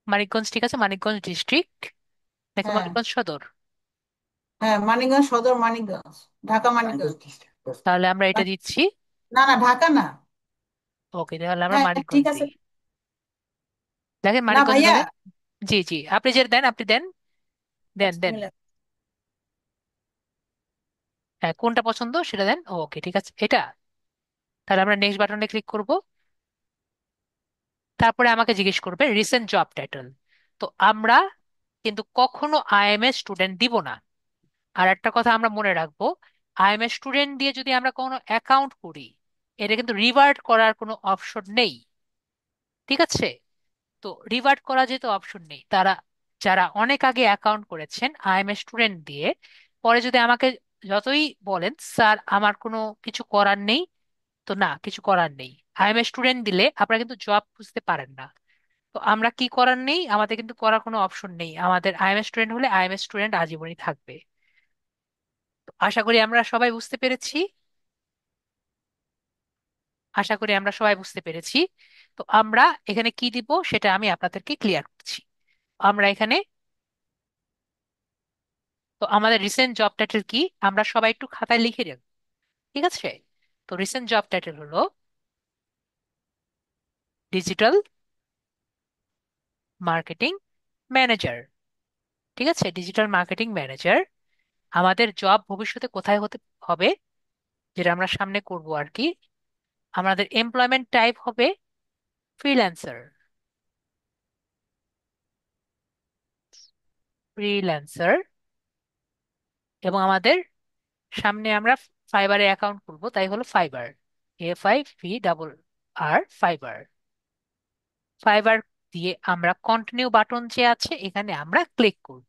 A: মানিকগঞ্জ ঠিক আছে, মানিকগঞ্জ ডিস্ট্রিক্ট নাকি
C: হ্যাঁ,
A: মানিকগঞ্জ সদর?
C: হ্যাঁ মানিকগঞ্জ সদর, মানিকগঞ্জ, ঢাকা মানিকগঞ্জ।
A: তাহলে আমরা এটা দিচ্ছি।
C: না না, ঢাকা না।
A: ওকে, তাহলে আমরা
C: হ্যাঁ ঠিক
A: মানিকগঞ্জ
C: আছে।
A: দিই। দেখেন
C: না
A: মানিকগঞ্জ
C: ভাইয়া,
A: দেখেন। জি জি, আপনি যে দেন, আপনি দেন, দেন দেন। হ্যাঁ, কোনটা পছন্দ সেটা দেন। ওকে, ঠিক আছে এটা। তাহলে আমরা নেক্সট বাটনে ক্লিক করব। তারপরে আমাকে জিজ্ঞেস করবে রিসেন্ট জব টাইটেল। তো আমরা কিন্তু কখনো আইএমএস স্টুডেন্ট দিব না। আর একটা কথা আমরা মনে রাখবো, আইএমএস স্টুডেন্ট দিয়ে যদি আমরা কোনো অ্যাকাউন্ট করি, এটা কিন্তু রিভার্ট করার কোনো অপশন নেই। ঠিক আছে? তো রিভার্ট করা যেহেতু অপশন নেই, তারা যারা অনেক আগে অ্যাকাউন্ট করেছেন আইএমএস স্টুডেন্ট দিয়ে, পরে যদি আমাকে যতই বলেন স্যার আমার কোনো কিছু করার নেই, তো না, কিছু করার নেই। আইএমএস স্টুডেন্ট দিলে আপনারা কিন্তু জব খুঁজতে পারেন না। তো আমরা কি করার নেই, আমাদের কিন্তু করার কোনো অপশন নেই। আমাদের আইএমএস স্টুডেন্ট হলে আইএমএস স্টুডেন্ট আজীবনই থাকবে। তো আশা করি আমরা সবাই বুঝতে পেরেছি। আশা করি আমরা সবাই বুঝতে পেরেছি। তো আমরা এখানে কি দিব সেটা আমি আপনাদেরকে ক্লিয়ার করছি। আমরা এখানে, তো আমাদের রিসেন্ট জব টাইটেল কি আমরা সবাই একটু খাতায় লিখে রাখবো, ঠিক আছে? তো রিসেন্ট জব টাইটেল হলো ডিজিটাল মার্কেটিং ম্যানেজার। ঠিক আছে, ডিজিটাল মার্কেটিং ম্যানেজার। আমাদের জব ভবিষ্যতে কোথায় হতে হবে, যেটা আমরা সামনে করব আর কি, আমাদের এমপ্লয়মেন্ট টাইপ হবে ফ্রিল্যান্সার। ফ্রিল্যান্সার। এবং আমাদের সামনে আমরা ফাইবারে অ্যাকাউন্ট করব, তাই হলো ফাইবার। FIVRR, fibre. ফাইবার দিয়ে আমরা কন্টিনিউ বাটন যে আছে এখানে আমরা ক্লিক করব।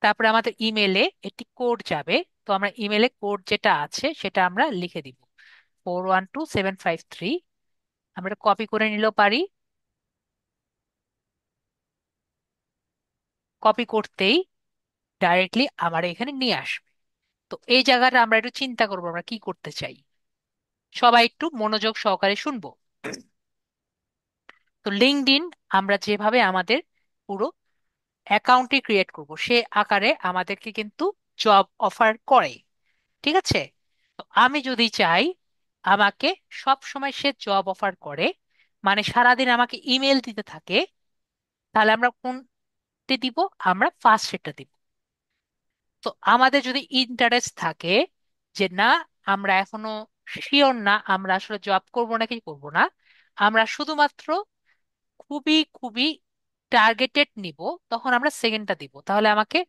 A: তারপরে আমাদের ইমেলে একটি কোড যাবে। তো আমরা ইমেলে কোড যেটা আছে সেটা আমরা লিখে দিব, 412753। আমরা কপি করে নিলেও পারি। কপি করতেই ডাইরেক্টলি আমার এখানে নিয়ে আসবে। তো এই জায়গাটা আমরা একটু চিন্তা করবো আমরা কি করতে চাই। সবাই একটু মনোযোগ সহকারে শুনবো। তো লিঙ্কডইন আমরা যেভাবে আমাদের পুরো অ্যাকাউন্টটি ক্রিয়েট করব সে আকারে আমাদেরকে কিন্তু জব অফার করে। ঠিক আছে? তো আমি যদি চাই আমাকে সব সময় সে জব অফার করে, মানে সারাদিন আমাকে ইমেল দিতে থাকে, তাহলে আমরা কোনটি দিব? আমরা ফার্স্ট সেটটা দিব। তো আমাদের যদি ইন্টারেস্ট থাকে যে না, আমরা এখনো শিওর না আমরা আসলে জব করব নাকি করব না, আমরা শুধুমাত্র খুবই খুবই টার্গেটেড নিব, তখন আমরা সেকেন্ডটা দিব। তাহলে আমাকে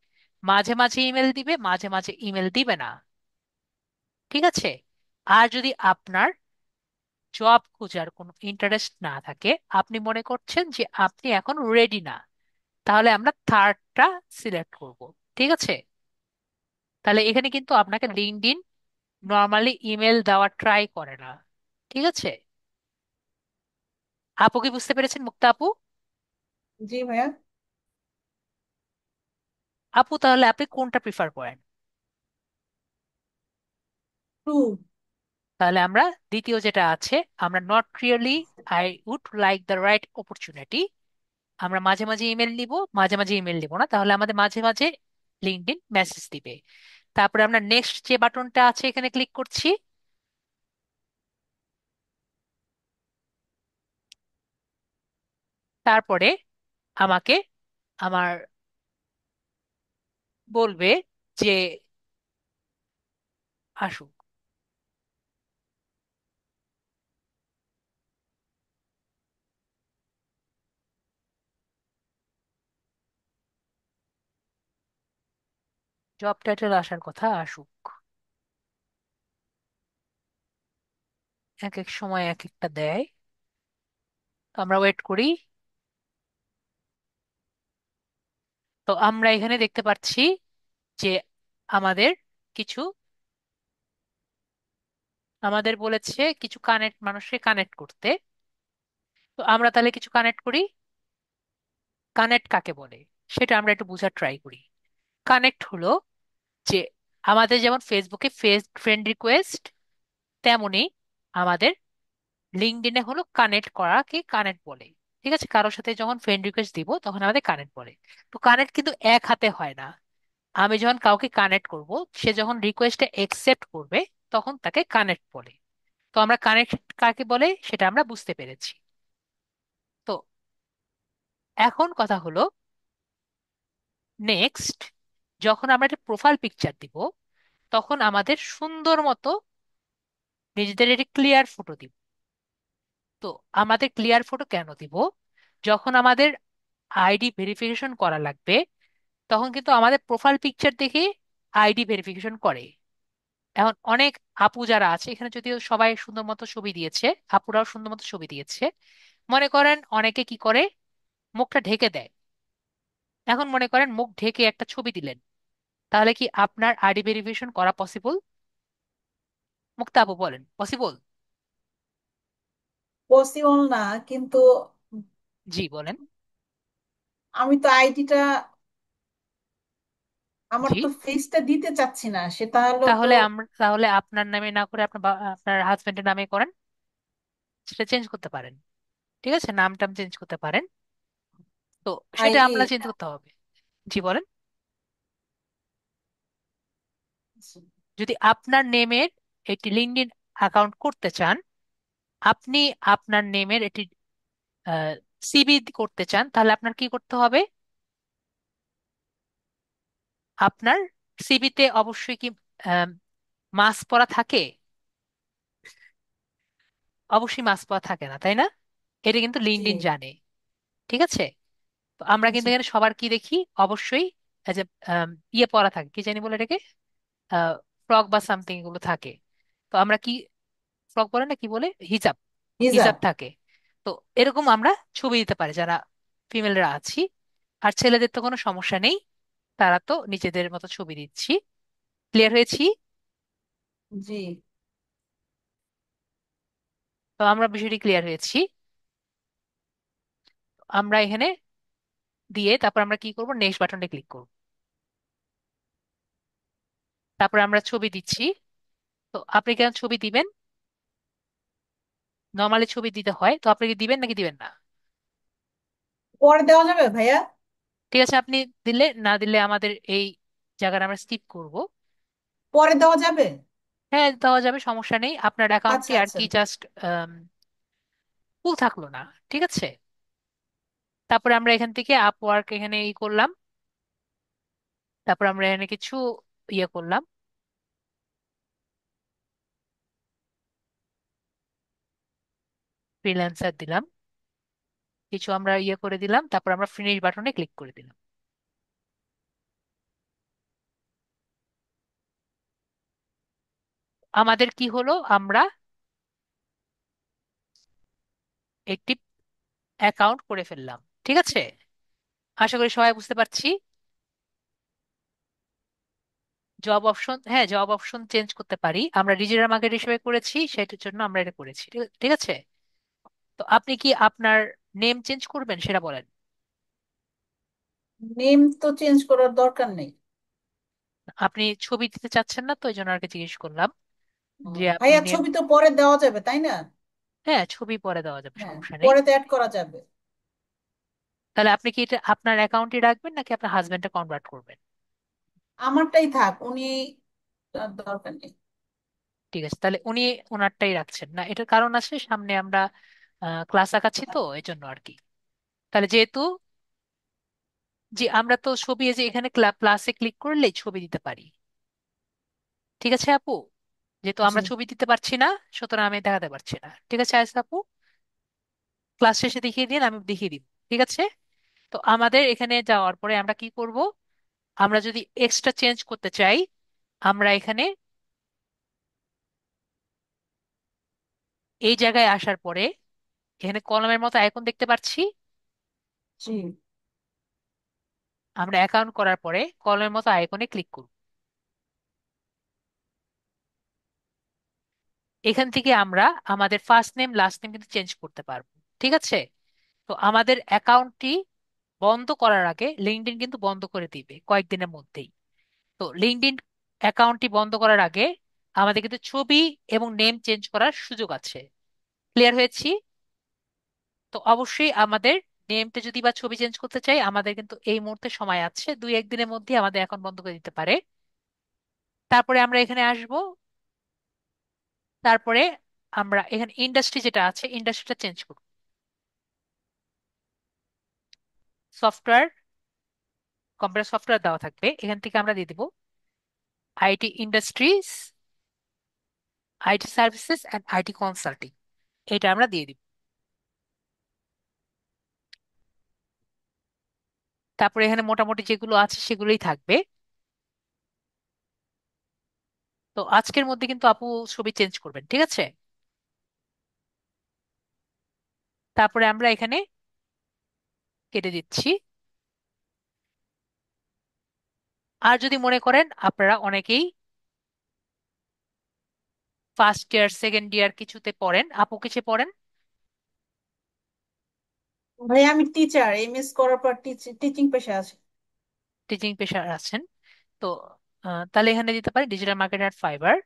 A: মাঝে মাঝে ইমেল দিবে, মাঝে মাঝে ইমেল দিবে না। ঠিক আছে? আর যদি আপনার জব খোঁজার কোনো ইন্টারেস্ট না থাকে, আপনি মনে করছেন যে আপনি এখন রেডি না, তাহলে আমরা থার্ডটা সিলেক্ট করব। ঠিক আছে? তাহলে এখানে কিন্তু আপনাকে লিঙ্কডইন নর্মালি ইমেল দেওয়া ট্রাই করে না। ঠিক আছে? আপু কি বুঝতে পেরেছেন, মুক্তা আপু?
C: জি ভাইয়া।
A: আপু তাহলে আপনি কোনটা প্রিফার করেন?
C: টু।
A: তাহলে আমরা দ্বিতীয় যেটা আছে, আমরা not really, I would like the right opportunity, আমরা মাঝে মাঝে ইমেল নিব, মাঝে মাঝে ইমেল নিব না, তাহলে আমাদের মাঝে মাঝে লিঙ্কডইন মেসেজ দিবে। তারপরে আমরা নেক্সট যে বাটনটা আছে এখানে ক্লিক করছি। তারপরে আমাকে আমার বলবে যে আসুক। জব টাইটেল আসার কথা, আসুক। এক এক সময় এক একটা দেয়, তো আমরা ওয়েট করি। তো আমরা এখানে দেখতে পাচ্ছি যে আমাদের কিছু, আমাদের বলেছে কিছু কানেক্ট, মানুষকে কানেক্ট করতে। তো আমরা তাহলে কিছু কানেক্ট করি। কানেক্ট কাকে বলে সেটা আমরা একটু বোঝার ট্রাই করি। কানেক্ট হলো যে আমাদের যেমন ফেসবুকে ফ্রেন্ড রিকোয়েস্ট, তেমনি আমাদের লিঙ্কডইনে হলো কানেক্ট করাকে কানেক্ট বলে। ঠিক আছে? কারোর সাথে যখন ফ্রেন্ড রিকোয়েস্ট দিব তখন আমাদের কানেক্ট বলে। তো কানেক্ট কিন্তু এক হাতে হয় না। আমি যখন কাউকে কানেক্ট করব, সে যখন রিকোয়েস্টে একসেপ্ট করবে তখন তাকে কানেক্ট বলে। তো আমরা কানেক্ট কাকে বলে সেটা আমরা বুঝতে পেরেছি। তো এখন কথা হলো নেক্সট, যখন আমরা একটা প্রোফাইল পিকচার দিব তখন আমাদের সুন্দর মতো নিজেদের একটি ক্লিয়ার ফটো দিব। তো আমাদের ক্লিয়ার ফটো কেন দিব? যখন আমাদের আইডি ভেরিফিকেশন করা লাগবে তখন কিন্তু আমাদের প্রোফাইল পিকচার দেখে আইডি ভেরিফিকেশন করে। এখন অনেক আপু যারা আছে এখানে, যদিও সবাই সুন্দর মতো ছবি দিয়েছে, আপুরাও সুন্দর মতো ছবি দিয়েছে, মনে করেন অনেকে কি করে, মুখটা ঢেকে দেয়। এখন মনে করেন মুখ ঢেকে একটা ছবি দিলেন, তাহলে কি আপনার আইডি ভেরিফিকেশন করা পসিবল? মুক্তা আপু বলেন, পসিবল?
C: পসিবল না, কিন্তু
A: জি বলেন।
C: আমি তো আইডিটা, আমার
A: জি।
C: তো ফেসটা দিতে চাচ্ছি না, সেটা হলো তো।
A: তাহলে আমরা, তাহলে আপনার নামে না করে আপনার আপনার হাজবেন্ডের নামে করেন, সেটা চেঞ্জ করতে পারেন। ঠিক আছে, নাম টাম চেঞ্জ করতে পারেন। তো সেটা
C: আইডি।
A: আমরা চেঞ্জ করতে হবে। জি বলেন। যদি আপনার নেমের একটি লিঙ্কডইন অ্যাকাউন্ট করতে চান, আপনি আপনার নেমের একটি সিভি করতে চান, তাহলে আপনার কি করতে হবে? আপনার সিভিতে অবশ্যই কি মাস পড়া থাকে? অবশ্যই মাস পড়া থাকে না, তাই না? এটা কিন্তু
C: জি
A: লিঙ্কডইন জানে। ঠিক আছে। তো আমরা কিন্তু
C: জি
A: এখানে সবার কি দেখি? অবশ্যই যে ইয়ে পড়া থাকে, কি জানি বলে এটাকে, ফ্রক বা সামথিং এগুলো থাকে। তো আমরা কি, ফ্রক বলে না, কি বলে, হিজাব,
C: হিজাব।
A: হিজাব থাকে। তো এরকম আমরা ছবি দিতে পারি যারা ফিমেলরা আছি। আর ছেলেদের তো কোনো সমস্যা নেই, তারা তো নিজেদের মতো ছবি দিচ্ছি। ক্লিয়ার হয়েছি?
C: জি।
A: তো আমরা বিষয়টি ক্লিয়ার হয়েছি। আমরা এখানে দিয়ে তারপর আমরা কি করব, নেক্সট বাটনে ক্লিক করব। তারপর আমরা ছবি দিচ্ছি। তো আপনি কেন ছবি দিবেন? নর্মালি ছবি দিতে হয়, তো আপনি কি দিবেন নাকি দিবেন না?
C: পরে দেওয়া যাবে ভাইয়া?
A: ঠিক আছে, আপনি দিলে, না দিলে আমাদের এই জায়গাটা আমরা স্কিপ করব।
C: পরে দেওয়া যাবে?
A: হ্যাঁ, দেওয়া যাবে, সমস্যা নেই। আপনার অ্যাকাউন্টটি
C: আচ্ছা
A: আর
C: আচ্ছা।
A: কি জাস্ট ফুল থাকলো না। ঠিক আছে। তারপরে আমরা এখান থেকে আপওয়ার্ক এখানে ই করলাম। তারপর আমরা এখানে কিছু ইয়ে করলাম, ফ্রিল্যান্সার দিলাম, কিছু আমরা ইয়ে করে দিলাম, তারপর আমরা ফিনিশ বাটনে ক্লিক করে দিলাম। আমাদের কি হলো, আমরা একটি অ্যাকাউন্ট করে ফেললাম। ঠিক আছে। আশা করি সবাই বুঝতে পারছি। জব অপশন, হ্যাঁ, জব অপশন চেঞ্জ করতে পারি, আমরা ডিজিটাল মার্কেট হিসেবে করেছি, সেটার জন্য আমরা এটা করেছি। ঠিক ঠিক আছে। তো আপনি কি আপনার নেম চেঞ্জ করবেন সেটা বলেন।
C: নেম তো চেঞ্জ করার দরকার নেই।
A: আপনি ছবি দিতে চাচ্ছেন না, তো এই জন্য আর কি জিজ্ঞেস করলাম যে আপনি
C: ভাইয়া
A: নেম।
C: ছবি তো পরে দেওয়া যাবে তাই না?
A: হ্যাঁ, ছবি পরে দেওয়া যাবে,
C: হ্যাঁ,
A: সমস্যা নেই।
C: পরে তো অ্যাড করা যাবে।
A: তাহলে আপনি কি এটা আপনার অ্যাকাউন্টে রাখবেন নাকি আপনার হাজবেন্ডে কনভার্ট করবেন?
C: আমারটাই থাক, উনি তার দরকার নেই।
A: ঠিক আছে, তাহলে উনি ওনারটাই রাখছেন না, এটার কারণ আছে, সামনে আমরা ক্লাস আঁকাচ্ছি তো এই জন্য আর কি। তাহলে যেহেতু, যে আমরা তো ছবি, এই যে এখানে প্লাসে ক্লিক করলেই ছবি দিতে পারি। ঠিক আছে আপু, যেহেতু
C: জি।
A: আমরা ছবি দিতে পারছি না, সুতরাং আমি দেখাতে পারছি না। ঠিক আছে আয়েশা আপু, ক্লাস শেষে দেখিয়ে দিন, আমি দেখিয়ে দিব। ঠিক আছে। তো আমাদের এখানে যাওয়ার পরে আমরা কি করব, আমরা যদি এক্সট্রা চেঞ্জ করতে চাই, আমরা এখানে এই জায়গায় আসার পরে এখানে কলমের মতো আইকন দেখতে পাচ্ছি।
C: জি
A: আমরা অ্যাকাউন্ট করার পরে কলমের মতো আইকনে ক্লিক করব। এখান থেকে আমরা আমাদের ফার্স্ট নেম লাস্ট নেম কিন্তু চেঞ্জ করতে পারবো। ঠিক আছে। তো আমাদের অ্যাকাউন্টটি বন্ধ করার আগে লিঙ্কডইন কিন্তু বন্ধ করে দিবে কয়েকদিনের মধ্যেই। তো লিঙ্কডইন অ্যাকাউন্টটি বন্ধ করার আগে আমাদের কিন্তু ছবি এবং নেম চেঞ্জ করার সুযোগ আছে। ক্লিয়ার হয়েছি? তো অবশ্যই আমাদের নেমটা যদি বা ছবি চেঞ্জ করতে চাই, আমাদের কিন্তু এই মুহূর্তে সময় আছে, 2-1 দিনের মধ্যে আমাদের অ্যাকাউন্ট বন্ধ করে দিতে পারে। তারপরে আমরা এখানে আসব। তারপরে আমরা এখানে ইন্ডাস্ট্রি যেটা আছে, ইন্ডাস্ট্রিটা চেঞ্জ করব। সফটওয়্যার, কম্পিউটার সফটওয়্যার দেওয়া থাকবে, এখান থেকে আমরা দিয়ে দিব IT industries, IT services and IT consulting. এটা আমরা দিয়ে দিব। তারপরে এখানে মোটামুটি যেগুলো আছে সেগুলোই থাকবে। তো আজকের মধ্যে কিন্তু আপু ছবি চেঞ্জ করবেন। ঠিক আছে। তারপরে আমরা এখানে কেটে দিচ্ছি। আর যদি মনে করেন আপনারা অনেকেই ফার্স্ট ইয়ার সেকেন্ড ইয়ার কিছুতে পড়েন, আপু কিসে পড়েন?
C: ভাই, আমি টিচার, এমএস করার পর টিচিং পেশা আছে।
A: টিচিং পেশার আছেন। তো তাহলে এখানে দিতে পারি ডিজিটাল মার্কেট আর ফাইবার।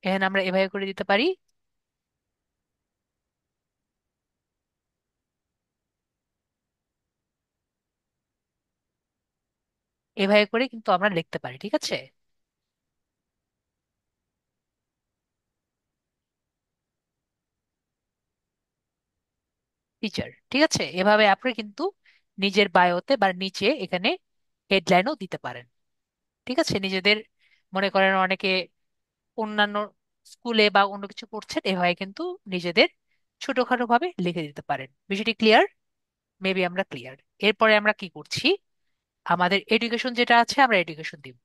A: এখানে আমরা এভাবে করে দিতে পারি। এভাবে করে কিন্তু আমরা লিখতে পারি, ঠিক আছে। টিচার, ঠিক আছে, এভাবে আপনি কিন্তু নিজের বায়োতে বা নিচে এখানে হেডলাইনও দিতে পারেন। ঠিক আছে, নিজেদের মনে করেন অনেকে অন্যান্য স্কুলে বা অন্য কিছু পড়ছেন, এভাবে কিন্তু নিজেদের ছোটখাটো ভাবে লিখে দিতে পারেন। বিষয়টি ক্লিয়ার? মেবি আমরা ক্লিয়ার। এরপরে আমরা কি করছি, আমাদের এডুকেশন যেটা আছে আমরা এডুকেশন দিব।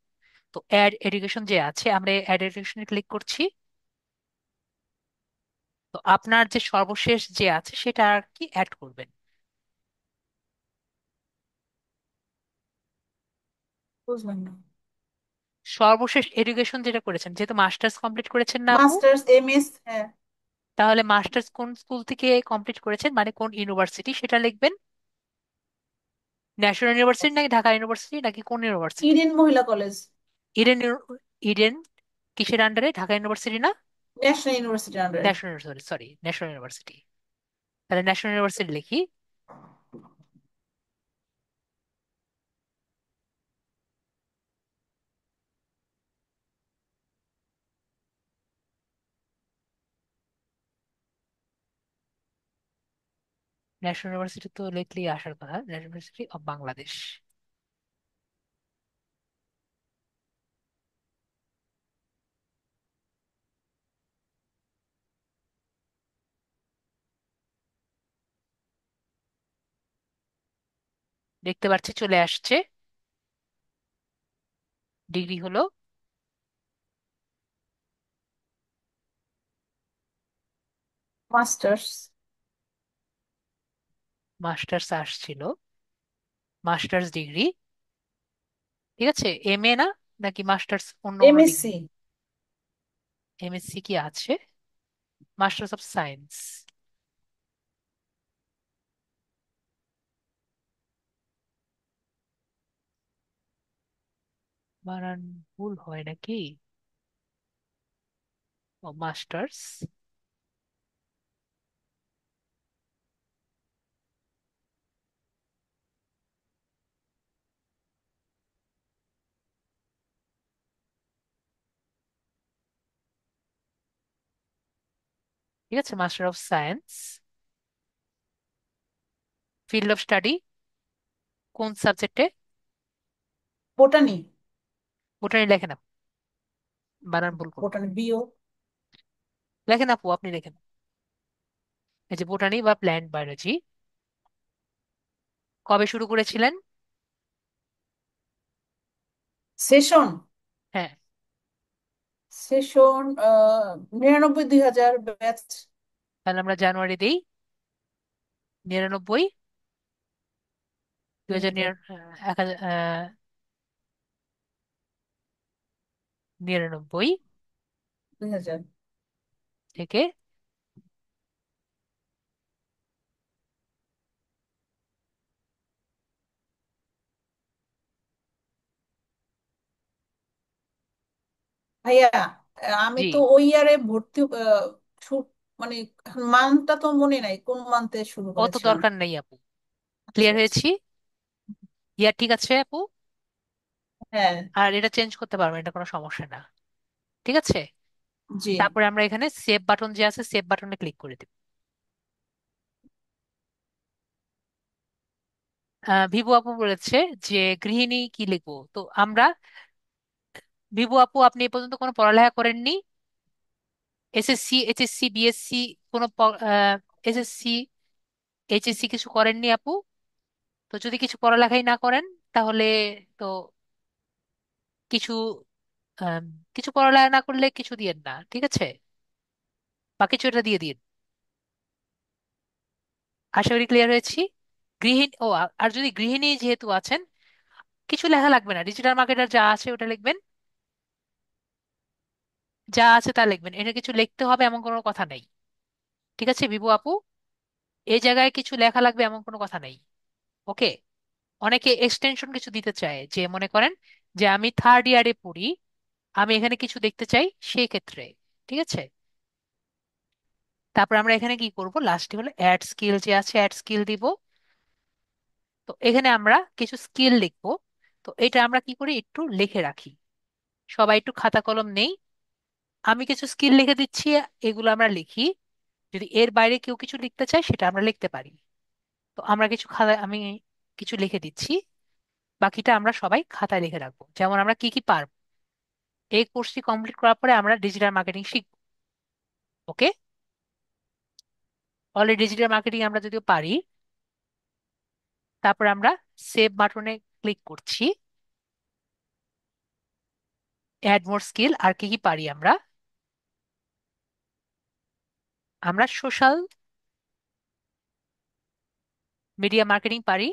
A: তো অ্যাড এডুকেশন যে আছে, আমরা অ্যাড এডুকেশনে ক্লিক করছি। তো আপনার যে সর্বশেষ যে আছে সেটা আর কি অ্যাড করবেন।
C: বুঝলাম না।
A: সর্বশেষ এডুকেশন যেটা করেছেন, যেহেতু মাস্টার্স কমপ্লিট করেছেন না আপু,
C: মাস্টার্স, এমএস, হ্যাঁ।
A: তাহলে মাস্টার্স কোন স্কুল থেকে কমপ্লিট করেছেন, মানে কোন ইউনিভার্সিটি সেটা লিখবেন। ন্যাশনাল ইউনিভার্সিটি নাকি ঢাকা ইউনিভার্সিটি নাকি কোন ইউনিভার্সিটি?
C: ইডেন মহিলা কলেজ।
A: ইডেন কিসের আন্ডারে? ঢাকা ইউনিভার্সিটি না?
C: ন্যাশনাল ইউনিভার্সিটির আন্ডারে।
A: National, sorry sorry, national university. তাহলে ন্যাশনাল ইউনিভার্সিটি লিখি। ন্যাশনাল ইউনিভার্সিটি তো লিখলেই আসার কথা, ন্যাশনাল ইউনিভার্সিটি অফ বাংলাদেশ। দেখতে পাচ্ছি চলে আসছে। ডিগ্রি হলো
C: মাস্টার্স।
A: মাস্টার্স আসছিল, মাস্টার্স ডিগ্রি। ঠিক আছে, এম এ না, নাকি মাস্টার্স অন্য কোনো ডিগ্রি?
C: এমএসসি।
A: এমএসসি কি আছে? Masters of science. বানান ভুল হয় নাকি? ও মাস্টার্স, ঠিক আছে, master of science, field of study কোন সাবজেক্টে?
C: বোটানি।
A: বোটানি লেখেন আপু, বানান ভুল করবো।
C: Botany BO.
A: লেখেন আপু, আপনি লেখেন। এই যে বোটানি বা প্ল্যান্ট বায়োলজি। কবে শুরু করেছিলেন?
C: সেশন।
A: হ্যাঁ,
C: সেশন 99 2000 ব্যাচ।
A: তাহলে আমরা জানুয়ারি দিই। 99, দুই
C: দুই
A: হাজার
C: হাজার
A: 99
C: 2000।
A: থেকে
C: ভাইয়া, আমি
A: জি।
C: তো ওই ইয়ারে ভর্তি মানে এখন মান্থটা তো মনে নাই কোন মান্থে শুরু
A: অত
C: করেছিলাম।
A: দরকার নেই আপু,
C: আচ্ছা
A: ক্লিয়ার
C: আচ্ছা।
A: হয়েছি। ইয়ার ঠিক আছে আপু।
C: হ্যাঁ।
A: আর এটা চেঞ্জ করতে পারবেন, এটা কোনো সমস্যা না। ঠিক আছে,
C: জি।
A: তারপরে আমরা এখানে সেভ বাটন যে আছে, সেভ বাটনে ক্লিক করে দেব। ভিভু আপু বলেছে যে গৃহিণী কি লিখবো, তো আমরা, ভিভু আপু আপনি এ পর্যন্ত কোনো পড়ালেখা করেননি? এসএসসি, এইচএসসি, বিএসসি, কোনো এসএসসি, এইচএসসি কিছু করেননি আপু? তো যদি কিছু পড়ালেখাই না করেন, তাহলে তো কিছু, আম, কিছু পড়ালেখা না করলে কিছু দিয়েন না, ঠিক আছে, বা কিছু এটা দিয়ে দিন। আশা করি ক্লিয়ার হয়েছি। গৃহিণী, ও আর যদি গৃহিণী যেহেতু আছেন, কিছু লেখা লাগবে না, ডিজিটাল মার্কেটার যা আছে ওটা লিখবেন, যা আছে তা লিখবেন, এটা কিছু লিখতে হবে এমন কোনো কথা নেই। ঠিক আছে বিভু আপু, এই জায়গায় কিছু লেখা লাগবে এমন কোনো কথা নেই। ওকে। অনেকে এক্সটেনশন কিছু দিতে চায়, যে মনে করেন যে আমি থার্ড ইয়ারে পড়ি, আমি এখানে কিছু দেখতে চাই, সেই ক্ষেত্রে ঠিক আছে। তারপর আমরা এখানে কি করব, লাস্টে হলো অ্যাড স্কিল, যে আছে অ্যাড স্কিল দিব। তো এখানে আমরা কিছু স্কিল লিখবো। তো এটা আমরা কি করি, একটু লিখে রাখি, সবাই একটু খাতা কলম নেই। আমি কিছু স্কিল লিখে দিচ্ছি, এগুলো আমরা লিখি। যদি এর বাইরে কেউ কিছু লিখতে চায় সেটা আমরা লিখতে পারি। তো আমরা কিছু খাতা, আমি কিছু লিখে দিচ্ছি, বাকিটা আমরা সবাই খাতায় লিখে রাখবো। যেমন আমরা কি কি পারবো, এই কোর্সটি কমপ্লিট করার পরে আমরা ডিজিটাল মার্কেটিং শিখবো। ওকে, অলরেডি ডিজিটাল মার্কেটিং আমরা যদিও পারি। তারপর আমরা সেভ বাটনে ক্লিক করছি। অ্যাড মোর স্কিল, আর কি কি পারি আমরা, আমরা সোশ্যাল মিডিয়া মার্কেটিং পারি।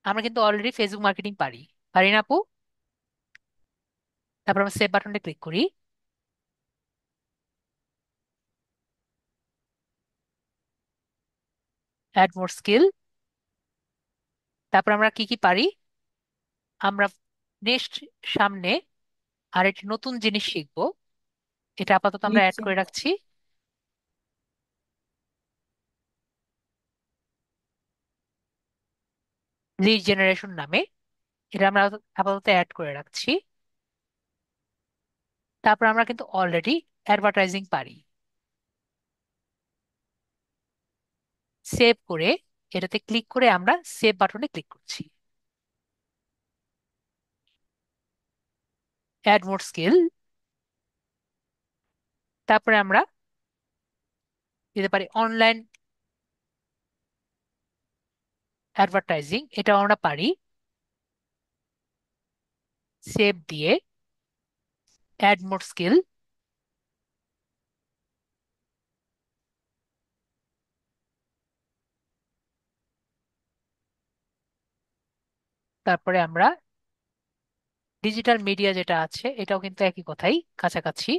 A: আমরা কিন্তু অলরেডি ফেসবুক মার্কেটিং পারি, পারি না আপু? তারপর আমরা সেভ বাটনে ক্লিক করি, অ্যাড মোর স্কিল। তারপর আমরা কি কি পারি, আমরা নেক্সট সামনে আরেকটি নতুন জিনিস শিখবো, এটা আপাতত আমরা অ্যাড
C: নিচে।
A: করে রাখছি। লিড জেনারেশন নামে, এটা আমরা আপাতত অ্যাড করে রাখছি। তারপর আমরা কিন্তু অলরেডি অ্যাডভার্টাইজিং পারি। সেভ করে এটাতে ক্লিক করে আমরা সেভ বাটনে ক্লিক করছি, অ্যাড মোর স্কিল। তারপরে আমরা দিতে পারি অনলাইন অ্যাডভার্টাইজিং, এটাও আমরা পারি। সেভ দিয়ে অ্যাড মোর স্কিল। তারপরে আমরা ডিজিটাল মিডিয়া যেটা আছে, এটাও কিন্তু একই কথাই, কাছাকাছি।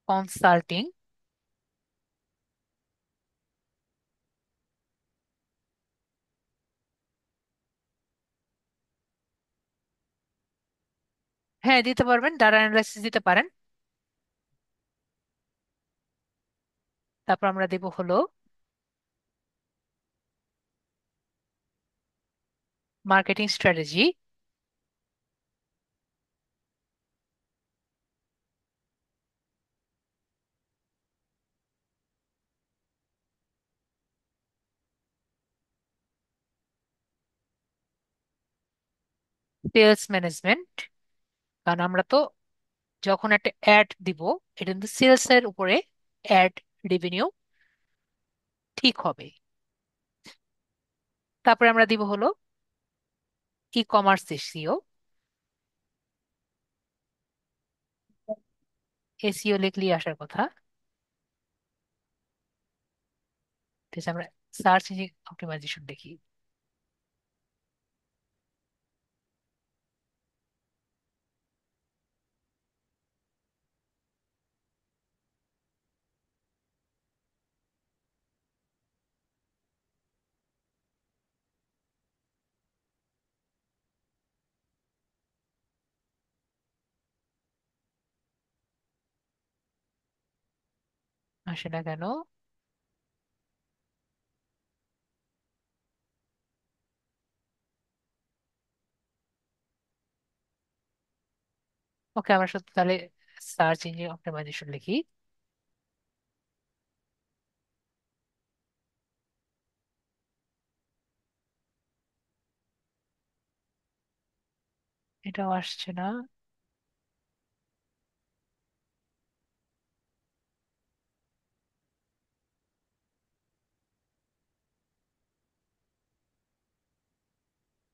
A: কনসাল্টিং, হ্যাঁ দিতে পারবেন, ডাটা অ্যানালাইসিস দিতে পারেন। তারপর আমরা দেব হলো মার্কেটিং স্ট্র্যাটেজি, সেলস ম্যানেজমেন্ট। কারণ আমরা তো যখন একটা অ্যাড দিব, এটা কিন্তু সেলস এর উপরে অ্যাড রেভিনিউ ঠিক হবে। তারপরে আমরা দিব হলো ই কমার্স এসিও। এসিও লিখলেই আসার কথা। ঠিক আছে, আমরা সার্চ ইঞ্জিন অপটিমাইজেশন দেখি। আসে না কেন? ওকে, আমরা শুধু তাহলে সার্চ ইঞ্জিন অপটিমাইজেশন লিখি। এটাও আসছে না।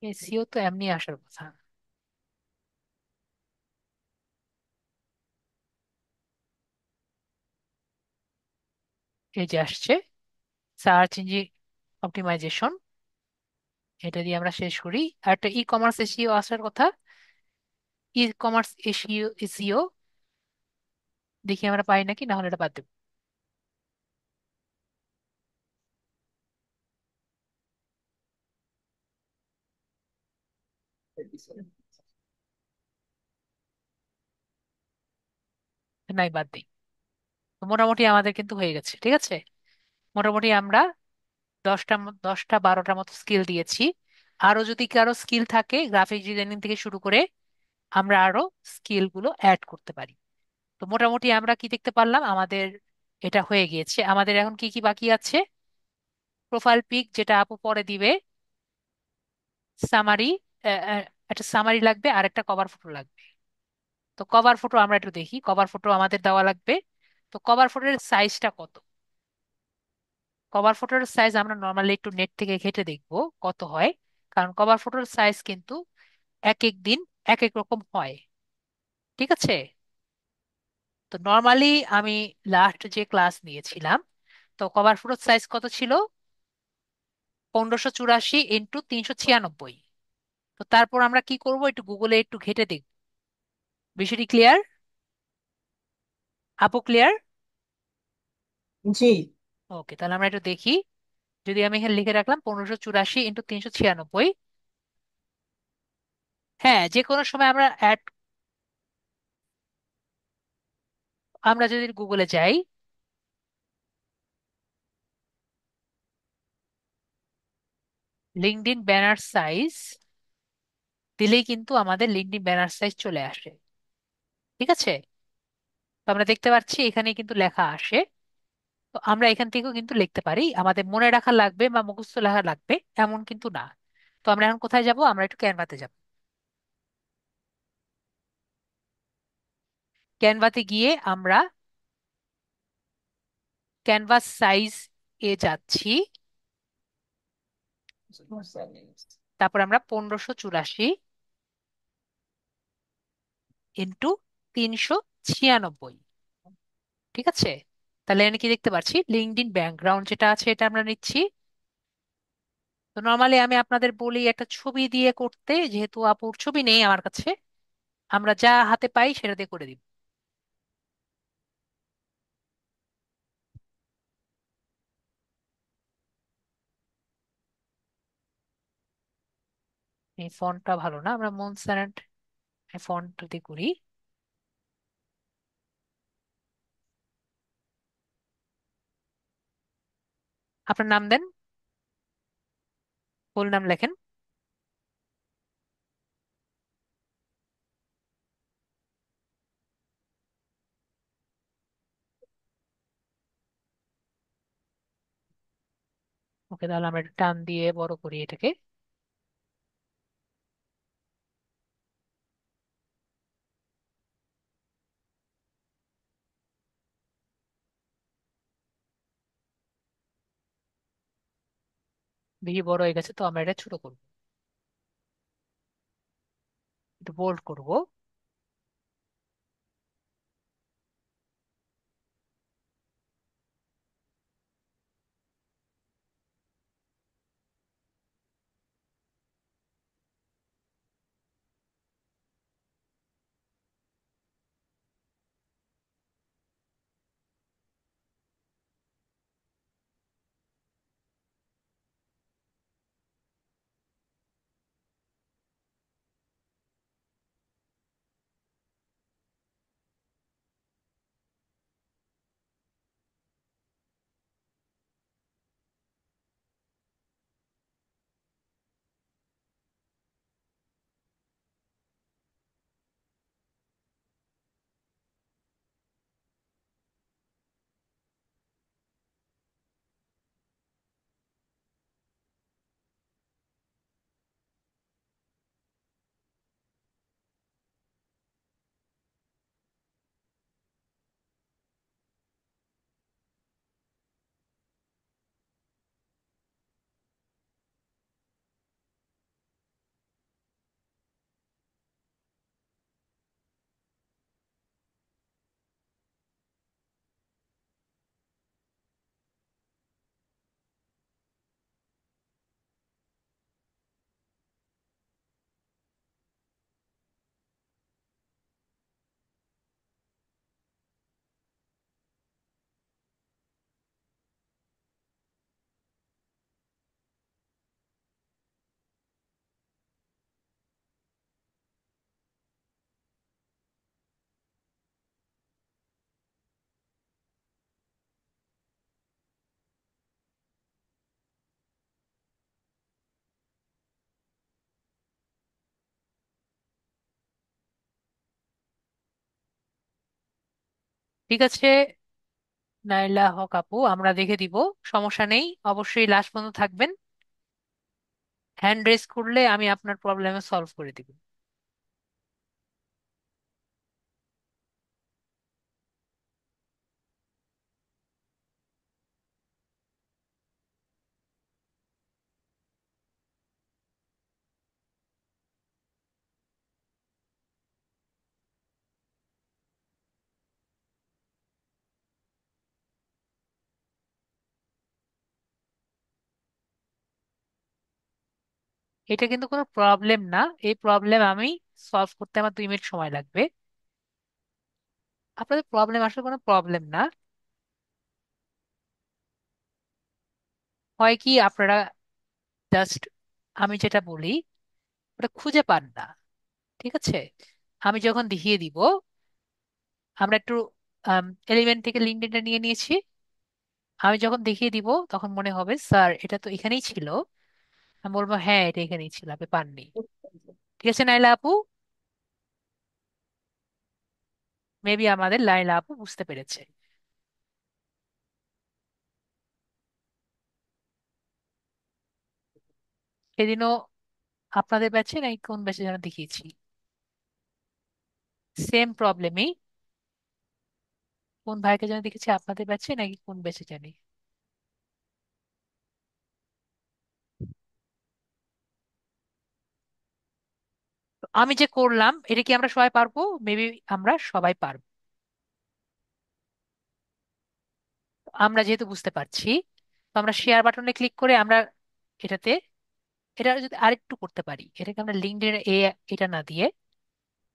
A: এসিও তো এমনি আসার কথা। এই যে আসছে সার্চ ইঞ্জিন অপটিমাইজেশন, এটা দিয়ে আমরা শেষ করি। আর একটা ই কমার্স এসিও আসার কথা। ই কমার্স এসিও এসিও, দেখি আমরা পাই নাকি, না হলে এটা বাদ দেবো। নাই, বাদ দিই। তো মোটামুটি আমাদের কিন্তু হয়ে গেছে, ঠিক আছে। মোটামুটি আমরা 10টা 12টার মতো স্কিল দিয়েছি। আরো যদি কারো স্কিল থাকে গ্রাফিক ডিজাইনিং থেকে শুরু করে, আমরা আরো স্কিল গুলো অ্যাড করতে পারি। তো মোটামুটি আমরা কি দেখতে পারলাম, আমাদের এটা হয়ে গিয়েছে। আমাদের এখন কি কি বাকি আছে? প্রোফাইল পিক, যেটা আপু পরে দিবে। সামারি, একটা সামারি লাগবে আর একটা কভার ফটো লাগবে। তো কভার ফটো আমরা একটু দেখি, কভার ফটো আমাদের দেওয়া লাগবে। তো কভার ফটোর সাইজটা কত? কভার ফটোর সাইজ আমরা নর্মালি একটু নেট থেকে ঘেঁটে দেখব কত হয়, কারণ কভার ফটোর সাইজ কিন্তু এক এক দিন এক এক রকম হয়, ঠিক আছে। তো নর্মালি আমি লাস্ট যে ক্লাস নিয়েছিলাম, তো কভার ফটোর সাইজ কত ছিল? 1584 × 396। তো তারপর আমরা কি করব, একটু গুগলে একটু ঘেঁটে দেখব। বিষয়টি ক্লিয়ার? আপু ক্লিয়ার?
C: জি।
A: ওকে, তাহলে আমরা একটু দেখি। যদি আমি এখানে লিখে রাখলাম 1584 × 396। হ্যাঁ, যে কোনো সময় আমরা অ্যাড, আমরা যদি গুগলে যাই, লিঙ্কডইন ব্যানার সাইজ দিলেই কিন্তু আমাদের লিঙ্কডইন ব্যানার সাইজ চলে আসে, ঠিক আছে। তো আমরা দেখতে পাচ্ছি এখানে কিন্তু লেখা আসে। তো আমরা এখান থেকেও কিন্তু লিখতে পারি, আমাদের মনে রাখা লাগবে বা মুখস্থ লেখা লাগবে এমন কিন্তু না। তো আমরা এখন কোথায় যাব? আমরা একটু ক্যানভাতে যাব। ক্যানভাতে গিয়ে আমরা ক্যানভাস সাইজ এ যাচ্ছি। তারপর আমরা 1584 × 396, ঠিক আছে। তাহলে আমি কি দেখতে পাচ্ছি, লিঙ্কডইন ব্যাকগ্রাউন্ড যেটা আছে এটা আমরা নিচ্ছি। তো নর্মালি আমি আপনাদের বলি একটা ছবি দিয়ে করতে, যেহেতু আপুর ছবি নেই আমার কাছে, আমরা যা হাতে পাই সেটা দিয়ে করে দিব। এই ফন্টটা ভালো না, আমরা মনসারেন্ট ফন্ট দিয়ে করি। আপনার নাম দেন, ফুল নাম লেখেন। ওকে, তাহলে আমরা একটু টান দিয়ে বড় করি এটাকে। বেশি বড় হয়ে গেছে, তো আমরা এটা ছোট করবো, একটু বোল্ড করব। ঠিক আছে নাইলা হক আপু, আমরা দেখে দিব, সমস্যা নেই। অবশ্যই লাস্ট পর্যন্ত থাকবেন। হ্যান্ড রেজ করলে আমি আপনার প্রবলেম সলভ করে দিব। এটা কিন্তু কোনো প্রবলেম না। এই প্রবলেম আমি সলভ করতে আমার 2 মিনিট সময় লাগবে। আপনাদের প্রবলেম আসলে কোনো প্রবলেম না। হয় কি আপনারা জাস্ট আমি যেটা বলি ওটা খুঁজে পান না। ঠিক আছে, আমি যখন দেখিয়ে দিব, আমরা একটু এলিমেন্ট থেকে লিঙ্কডইনটা নিয়ে নিয়েছি। আমি যখন দেখিয়ে দিব তখন মনে হবে স্যার এটা তো এখানেই ছিল। আমি বলবো হ্যাঁ এটা এখানেই ছিল, আপনি পাননি। ঠিক আছে নাইলা আপু, মেবি আমাদের লাইলা আপু বুঝতে পেরেছে। সেদিনও আপনাদের ব্যাচে নাকি কোন ব্যাচে যেন দেখিয়েছি, সেম প্রবলেমই। কোন ভাইকে যেন দেখেছি আপনাদের ব্যাচে নাকি কোন ব্যাচে জানি। তো আমি যে করলাম এটা কি আমরা সবাই পারবো? মেবি আমরা সবাই পারবো। আমরা যেহেতু বুঝতে পারছি, তো আমরা শেয়ার বাটনে ক্লিক করে আমরা এটাতে, এটা যদি আরেকটু করতে পারি, এটাকে আমরা লিঙ্কডইন এটা না দিয়ে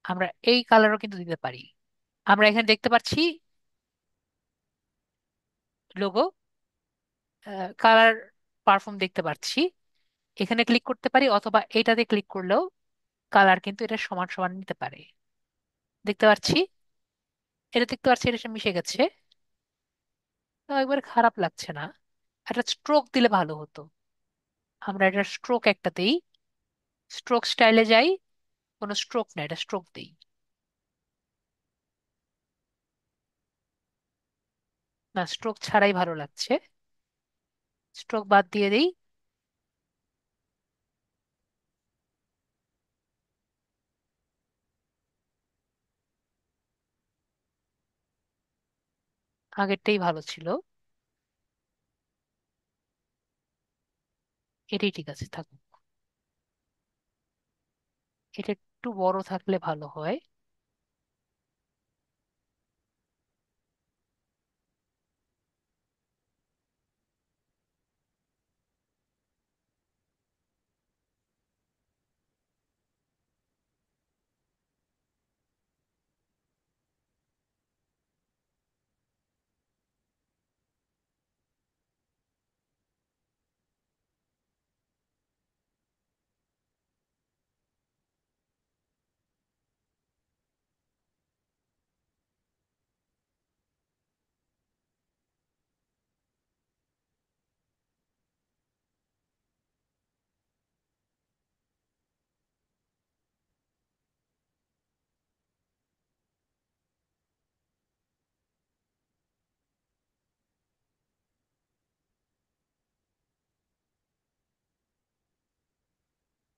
A: আমরা এই কালারও কিন্তু দিতে পারি। আমরা এখানে দেখতে পাচ্ছি লোগো, কালার পারফর্ম দেখতে পাচ্ছি। এখানে ক্লিক করতে পারি, অথবা এটাতে ক্লিক করলেও কালার কিন্তু এটা সমান সমান নিতে পারে। দেখতে পাচ্ছি, এটা দেখতে পাচ্ছি, এটা সাথে মিশে গেছে। তো একবার খারাপ লাগছে না। একটা স্ট্রোক দিলে ভালো হতো। আমরা এটা স্ট্রোক একটা দেই, স্ট্রোক স্টাইলে যাই। কোনো স্ট্রোক না, এটা স্ট্রোক দেই। না, স্ট্রোক ছাড়াই ভালো লাগছে। স্ট্রোক বাদ দিয়ে দিই। আগেরটাই ভালো ছিল। এটাই ঠিক আছে, থাকুক। এটা একটু বড় থাকলে ভালো হয়।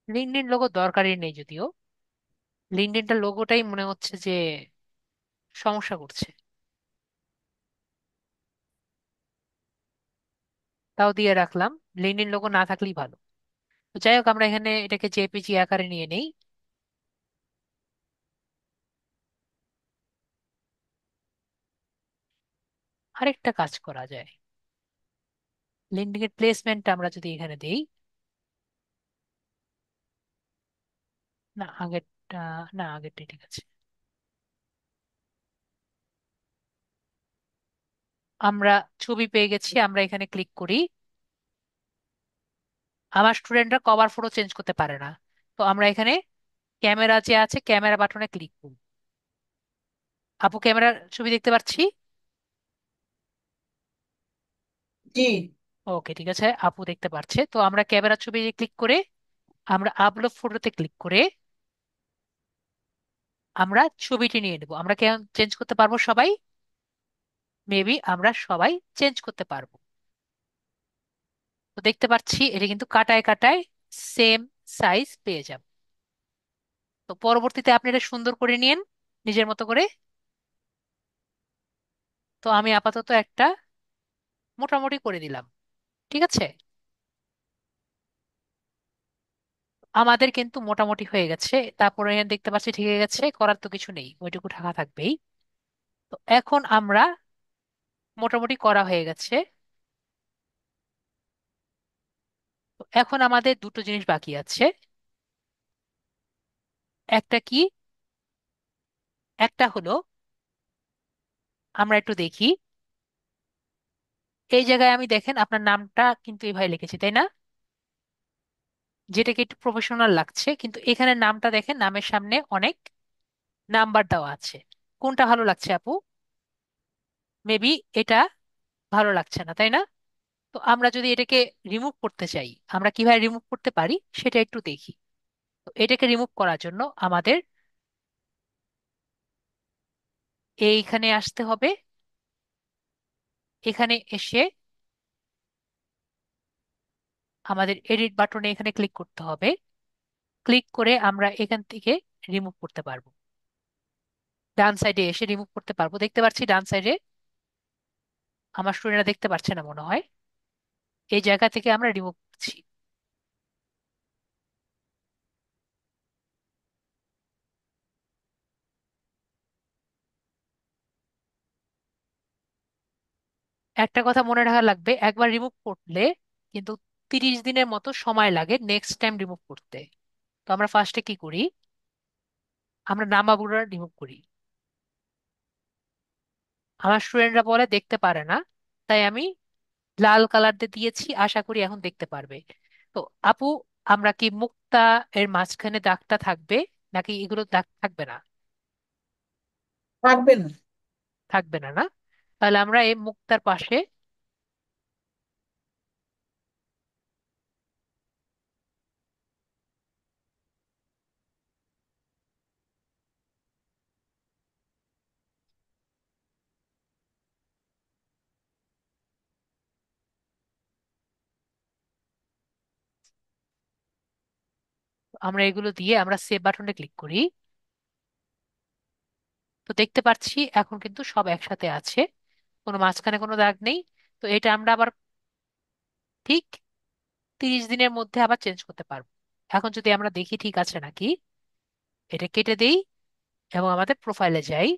A: লিঙ্কডইন লোগো দরকারই নেই যদিও। লিঙ্কডইনটা লোগোটাই মনে হচ্ছে যে সমস্যা করছে। তাও দিয়ে রাখলাম, লিঙ্কডইন লোগো না থাকলেই ভালো। তো যাই হোক, আমরা এখানে এটাকে জেপিজি আকারে নিয়ে নেই। আরেকটা কাজ করা যায়, লিঙ্কডইন প্লেসমেন্ট আমরা যদি এখানে দেই। না আগেরটা, না আগেরটা ঠিক আছে। আমরা ছবি পেয়ে গেছি, আমরা এখানে ক্লিক করি। আমার স্টুডেন্টরা কভার ফটো চেঞ্জ করতে পারে না। তো আমরা এখানে ক্যামেরা যে আছে, ক্যামেরা বাটনে ক্লিক করব। আপু ক্যামেরার ছবি দেখতে পাচ্ছি।
C: জি।
A: ওকে ঠিক আছে, আপু দেখতে পাচ্ছে। তো আমরা ক্যামেরার ছবি ক্লিক করে আমরা আপলোড ফটোতে ক্লিক করে আমরা ছবিটি নিয়ে নেব। আমরা কেমন চেঞ্জ করতে পারবো সবাই? মেবি আমরা সবাই চেঞ্জ করতে পারবো। তো দেখতে পাচ্ছি এটা কিন্তু কাটায় কাটায় সেম সাইজ পেয়ে যাব। তো পরবর্তীতে আপনি এটা সুন্দর করে নিন নিজের মতো করে। তো আমি আপাতত একটা মোটামুটি করে দিলাম। ঠিক আছে, আমাদের কিন্তু মোটামুটি হয়ে গেছে। তারপরে দেখতে পাচ্ছি ঠিক হয়ে গেছে, করার তো কিছু নেই, ওইটুকু ঢাকা থাকবেই। তো এখন আমরা মোটামুটি করা হয়ে গেছে। তো এখন আমাদের দুটো জিনিস বাকি আছে। একটা কি, একটা হলো আমরা একটু দেখি, এই জায়গায় আমি দেখেন আপনার নামটা কিন্তু এইভাবে লিখেছি তাই না, যেটাকে একটু প্রফেশনাল লাগছে, কিন্তু এখানে নামটা দেখেন, নামের সামনে অনেক নাম্বার দেওয়া আছে। কোনটা ভালো লাগছে আপু? মেবি এটা ভালো লাগছে না তাই না? তো আমরা যদি এটাকে রিমুভ করতে চাই, আমরা কিভাবে রিমুভ করতে পারি সেটা একটু দেখি। তো এটাকে রিমুভ করার জন্য আমাদের এইখানে আসতে হবে। এখানে এসে আমাদের এডিট বাটনে এখানে ক্লিক করতে হবে। ক্লিক করে আমরা এখান থেকে রিমুভ করতে পারবো, ডান সাইডে এসে রিমুভ করতে পারবো। দেখতে পাচ্ছি ডান সাইডে, আমার স্টুডেন্টরা দেখতে পাচ্ছে না মনে হয়, এই জায়গা থেকে আমরা রিমুভ করছি। একটা কথা মনে রাখা লাগবে, একবার রিমুভ করলে কিন্তু 30 দিনের মতো সময় লাগে নেক্সট টাইম রিমুভ করতে। তো আমরা ফার্স্টে কি করি, আমরা নামাগুলো রিমুভ করি। আমার স্টুডেন্টরা বলে দেখতে পারে না, তাই আমি লাল কালার দিয়ে দিয়েছি, আশা করি এখন দেখতে পারবে। তো আপু, আমরা কি মুক্তা এর মাঝখানে দাগটা থাকবে নাকি এগুলো দাগ থাকবে না?
C: থাকবে না।
A: থাকবে না, না? তাহলে আমরা এই মুক্তার পাশে আমরা এগুলো দিয়ে আমরা সেভ বাটনে ক্লিক করি। তো দেখতে পাচ্ছি এখন কিন্তু সব একসাথে আছে, কোনো মাঝখানে কোনো দাগ নেই। তো এটা আমরা আবার ঠিক 30 দিনের মধ্যে আবার চেঞ্জ করতে পারবো। এখন যদি আমরা দেখি ঠিক আছে নাকি, এটা কেটে দেই এবং আমাদের প্রোফাইলে যাই।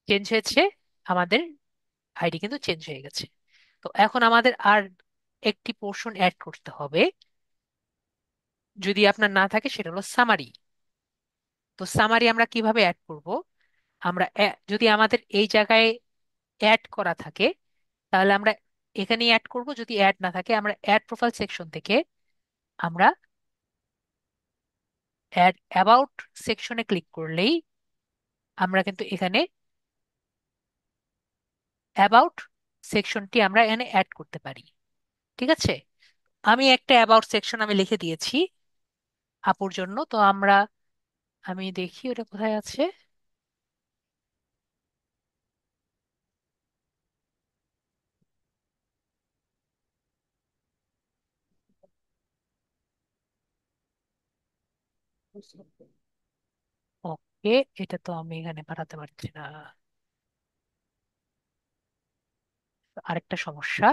A: চেঞ্জ হয়েছে, আমাদের আইডি কিন্তু চেঞ্জ হয়ে গেছে। তো এখন আমাদের আর একটি পোর্শন অ্যাড করতে হবে, যদি আপনার না থাকে, সেটা হলো সামারি। তো সামারি আমরা কিভাবে অ্যাড করব? আমরা যদি আমাদের এই জায়গায় অ্যাড করা থাকে তাহলে আমরা এখানেই অ্যাড করব, যদি অ্যাড না থাকে আমরা অ্যাড প্রোফাইল সেকশন থেকে আমরা অ্যাড অ্যাবাউট সেকশনে ক্লিক করলেই আমরা কিন্তু এখানে অ্যাবাউট সেকশনটি আমরা এখানে অ্যাড করতে পারি। ঠিক আছে, আমি একটা অ্যাবাউট সেকশন আমি লিখে দিয়েছি আপুর জন্য। তো আমি দেখি ওটা কোথায় আছে। ওকে, এটা তো আমি এখানে পাঠাতে পারছি না, আরেকটা সমস্যা।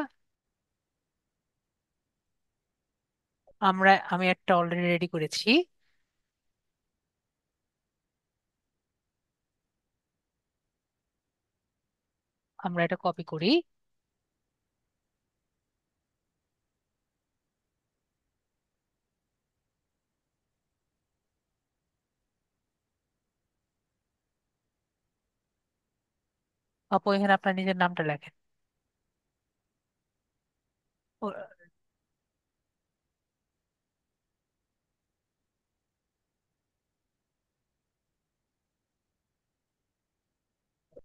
A: আমি একটা অলরেডি রেডি করেছি, আমরা এটা কপি করি। আপু এখানে আপনার নিজের নামটা লেখেন। ও-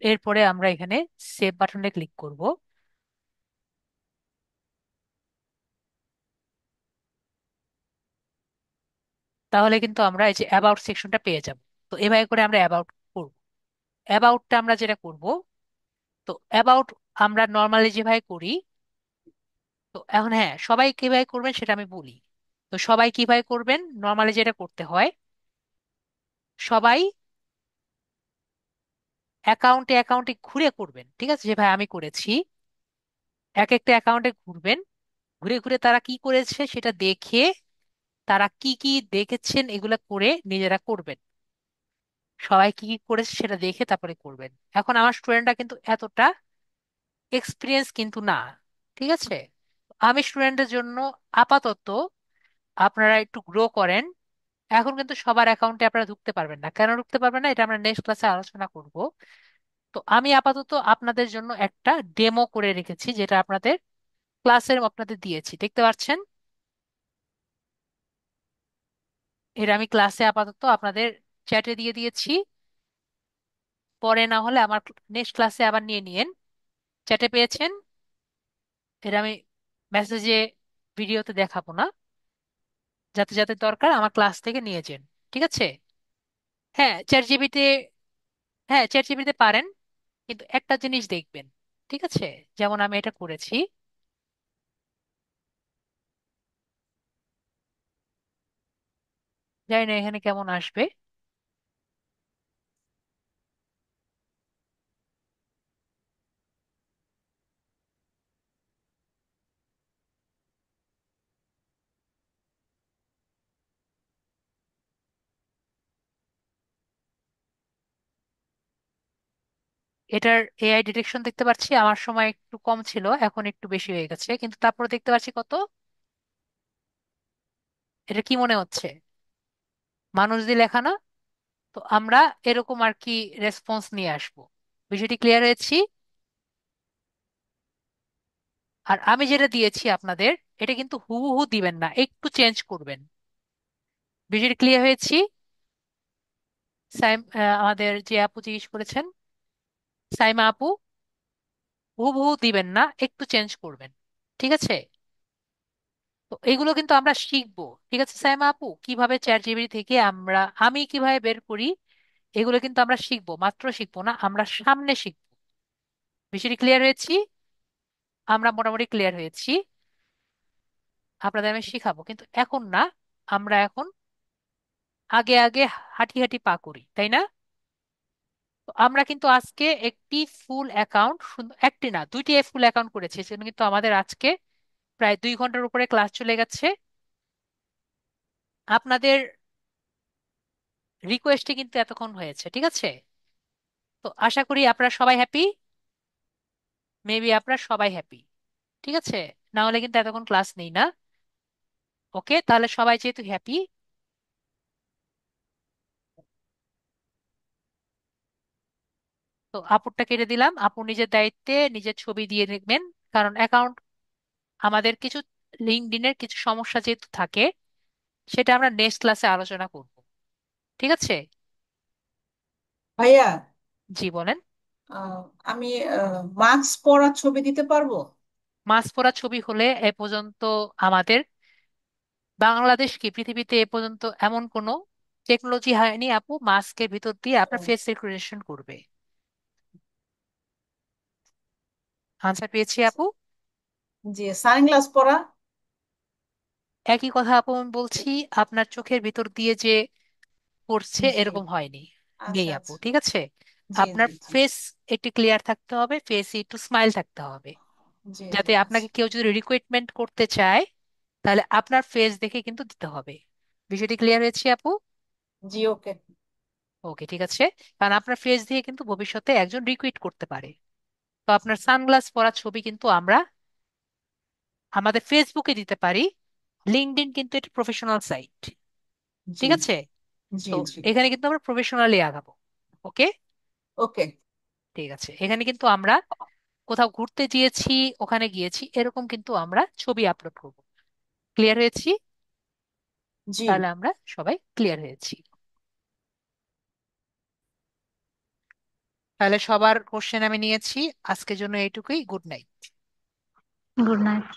A: এরপরে আমরা এখানে সেভ বাটনে ক্লিক করব। তাহলে কিন্তু আমরা এই যে অ্যাবাউট সেকশনটা পেয়ে যাব। তো এভাবে করে আমরা অ্যাবাউট করব। অ্যাবাউটটা আমরা যেটা করব, তো অ্যাবাউট আমরা নর্মালি যেভাবে করি, তো এখন হ্যাঁ সবাই কিভাবে করবেন সেটা আমি বলি। তো সবাই কিভাবে করবেন, নর্মালি যেটা করতে হয়, সবাই অ্যাকাউন্টে অ্যাকাউন্টে ঘুরে করবেন, ঠিক আছে, যেভাবে আমি করেছি। এক একটা অ্যাকাউন্টে ঘুরবেন, ঘুরে ঘুরে তারা কি করেছে সেটা দেখে, তারা কি কি দেখেছেন এগুলা করে নিজেরা করবেন। সবাই কি কি করেছে সেটা দেখে তারপরে করবেন। এখন আমার স্টুডেন্টরা কিন্তু এতটা এক্সপিরিয়েন্স কিন্তু না, ঠিক আছে। আমি স্টুডেন্টদের জন্য আপাতত, আপনারা একটু গ্রো করেন। এখন কিন্তু সবার অ্যাকাউন্টে আপনারা ঢুকতে পারবেন না। কেন ঢুকতে পারবেন না এটা আমরা নেক্সট ক্লাসে আলোচনা করব। তো আমি আপাতত আপনাদের জন্য একটা ডেমো করে রেখেছি, যেটা আপনাদের ক্লাসের আপনাদের দিয়েছি, দেখতে পাচ্ছেন। এটা আমি ক্লাসে আপাতত আপনাদের চ্যাটে দিয়ে দিয়েছি। পরে না হলে আমার নেক্সট ক্লাসে আবার নিয়ে নিয়েন। চ্যাটে পেয়েছেন? এটা আমি মেসেজে, ভিডিওতে দেখাবো না। যাতে যাতে দরকার আমার ক্লাস থেকে নিয়ে যান, ঠিক আছে। হ্যাঁ চ্যাট জিপিতে, হ্যাঁ চ্যাট জিপিতে পারেন, কিন্তু একটা জিনিস দেখবেন, ঠিক আছে। যেমন আমি এটা করেছি, জানি না এখানে কেমন আসবে। এটার এআই ডিটেকশন দেখতে পাচ্ছি আমার সময় একটু কম ছিল, এখন একটু বেশি হয়ে গেছে, কিন্তু তারপরে দেখতে পাচ্ছি কত। এটা কি মনে হচ্ছে? মানুষ দিয়ে লেখা না? তো আমরা এরকম আর কি রেসপন্স নিয়ে আসবো। বিষয়টি ক্লিয়ার হয়েছি? আর আমি যেটা দিয়েছি আপনাদের, এটা কিন্তু হুবহু দিবেন না, একটু চেঞ্জ করবেন। বিষয়টি ক্লিয়ার হয়েছি? আমাদের যে আপু জিজ্ঞেস করেছেন, সাইমা আপু, হুবহু দিবেন না, একটু চেঞ্জ করবেন, ঠিক আছে। তো এগুলো কিন্তু আমরা শিখবো, ঠিক আছে সাইমা আপু, কিভাবে চ্যাট জিপিটি থেকে আমি কিভাবে বের করি, এগুলো কিন্তু আমরা শিখবো, মাত্র শিখবো না, আমরা সামনে শিখবো। বিষয়টি ক্লিয়ার হয়েছি? আমরা মোটামুটি ক্লিয়ার হয়েছি। আপনাদের আমি শিখাবো, কিন্তু এখন না। আমরা এখন আগে আগে হাঁটি হাঁটি পা করি, তাই না? তো আমরা কিন্তু আজকে একটি ফুল অ্যাকাউন্ট, একটি না দুইটি ফুল অ্যাকাউন্ট করেছি, সেজন্য কিন্তু আমাদের আজকে প্রায় 2 ঘন্টার উপরে ক্লাস চলে গেছে। আপনাদের রিকোয়েস্টে কিন্তু এতক্ষণ হয়েছে, ঠিক আছে। তো আশা করি আপনারা সবাই হ্যাপি। মেবি আপনারা সবাই হ্যাপি, ঠিক আছে। না হলে কিন্তু এতক্ষণ ক্লাস নেই না। ওকে, তাহলে সবাই যেহেতু হ্যাপি, তো আপুরটা কেটে দিলাম। আপু নিজের দায়িত্বে নিজের ছবি দিয়ে দেখবেন, কারণ অ্যাকাউন্ট, আমাদের কিছু লিঙ্কডইনের কিছু সমস্যা যেহেতু থাকে, সেটা আমরা নেক্সট ক্লাসে আলোচনা করব, ঠিক আছে।
C: ভাইয়া,
A: জি বলেন।
C: আহ, আমি মাস্ক পরার ছবি দিতে পারবো?
A: মাছ পড়া ছবি হলে এ পর্যন্ত আমাদের বাংলাদেশ কি পৃথিবীতে এ পর্যন্ত এমন কোনো টেকনোলজি হয়নি আপু মাস্কের ভিতর দিয়ে আপনার
C: ও,
A: ফেস রিকগনিশন করবে। আনসার পেয়েছি আপু।
C: জি, সানগ্লাস পরা।
A: একই কথা আপু আমি বলছি, আপনার চোখের ভিতর দিয়ে যে পড়ছে
C: জি,
A: এরকম হয়নি। নেই
C: আচ্ছা
A: আপু,
C: আচ্ছা।
A: ঠিক আছে।
C: জি
A: আপনার
C: জি জি।
A: ফেস একটু ক্লিয়ার থাকতে হবে, ফেস একটু স্মাইল থাকতে হবে,
C: জি জি,
A: যাতে
C: আচ্ছা।
A: আপনাকে কেউ যদি রিক্রুটমেন্ট করতে চায়, তাহলে আপনার ফেস দেখে কিন্তু দিতে হবে। বিষয়টি ক্লিয়ার হয়েছে আপু?
C: জি, ওকে।
A: ওকে ঠিক আছে। কারণ আপনার ফেস দিয়ে কিন্তু ভবিষ্যতে একজন রিক্রুইট করতে পারে। তো আপনার সানগ্লাস পরা ছবি কিন্তু আমরা আমাদের ফেসবুকে দিতে পারি। লিঙ্কডইন কিন্তু এটা প্রফেশনাল সাইট,
C: জি
A: ঠিক আছে।
C: জি
A: তো
C: জি।
A: এখানে কিন্তু আমরা প্রফেশনালি আগাবো। ওকে,
C: ওকে।
A: ঠিক আছে। এখানে কিন্তু আমরা কোথাও ঘুরতে গিয়েছি, ওখানে গিয়েছি এরকম কিন্তু আমরা ছবি আপলোড করব। ক্লিয়ার হয়েছি?
C: জি।
A: তাহলে আমরা সবাই ক্লিয়ার হয়েছি। তাহলে সবার কোশ্চেন আমি নিয়েছি। আজকের জন্য এইটুকুই। Good night.
D: Good night.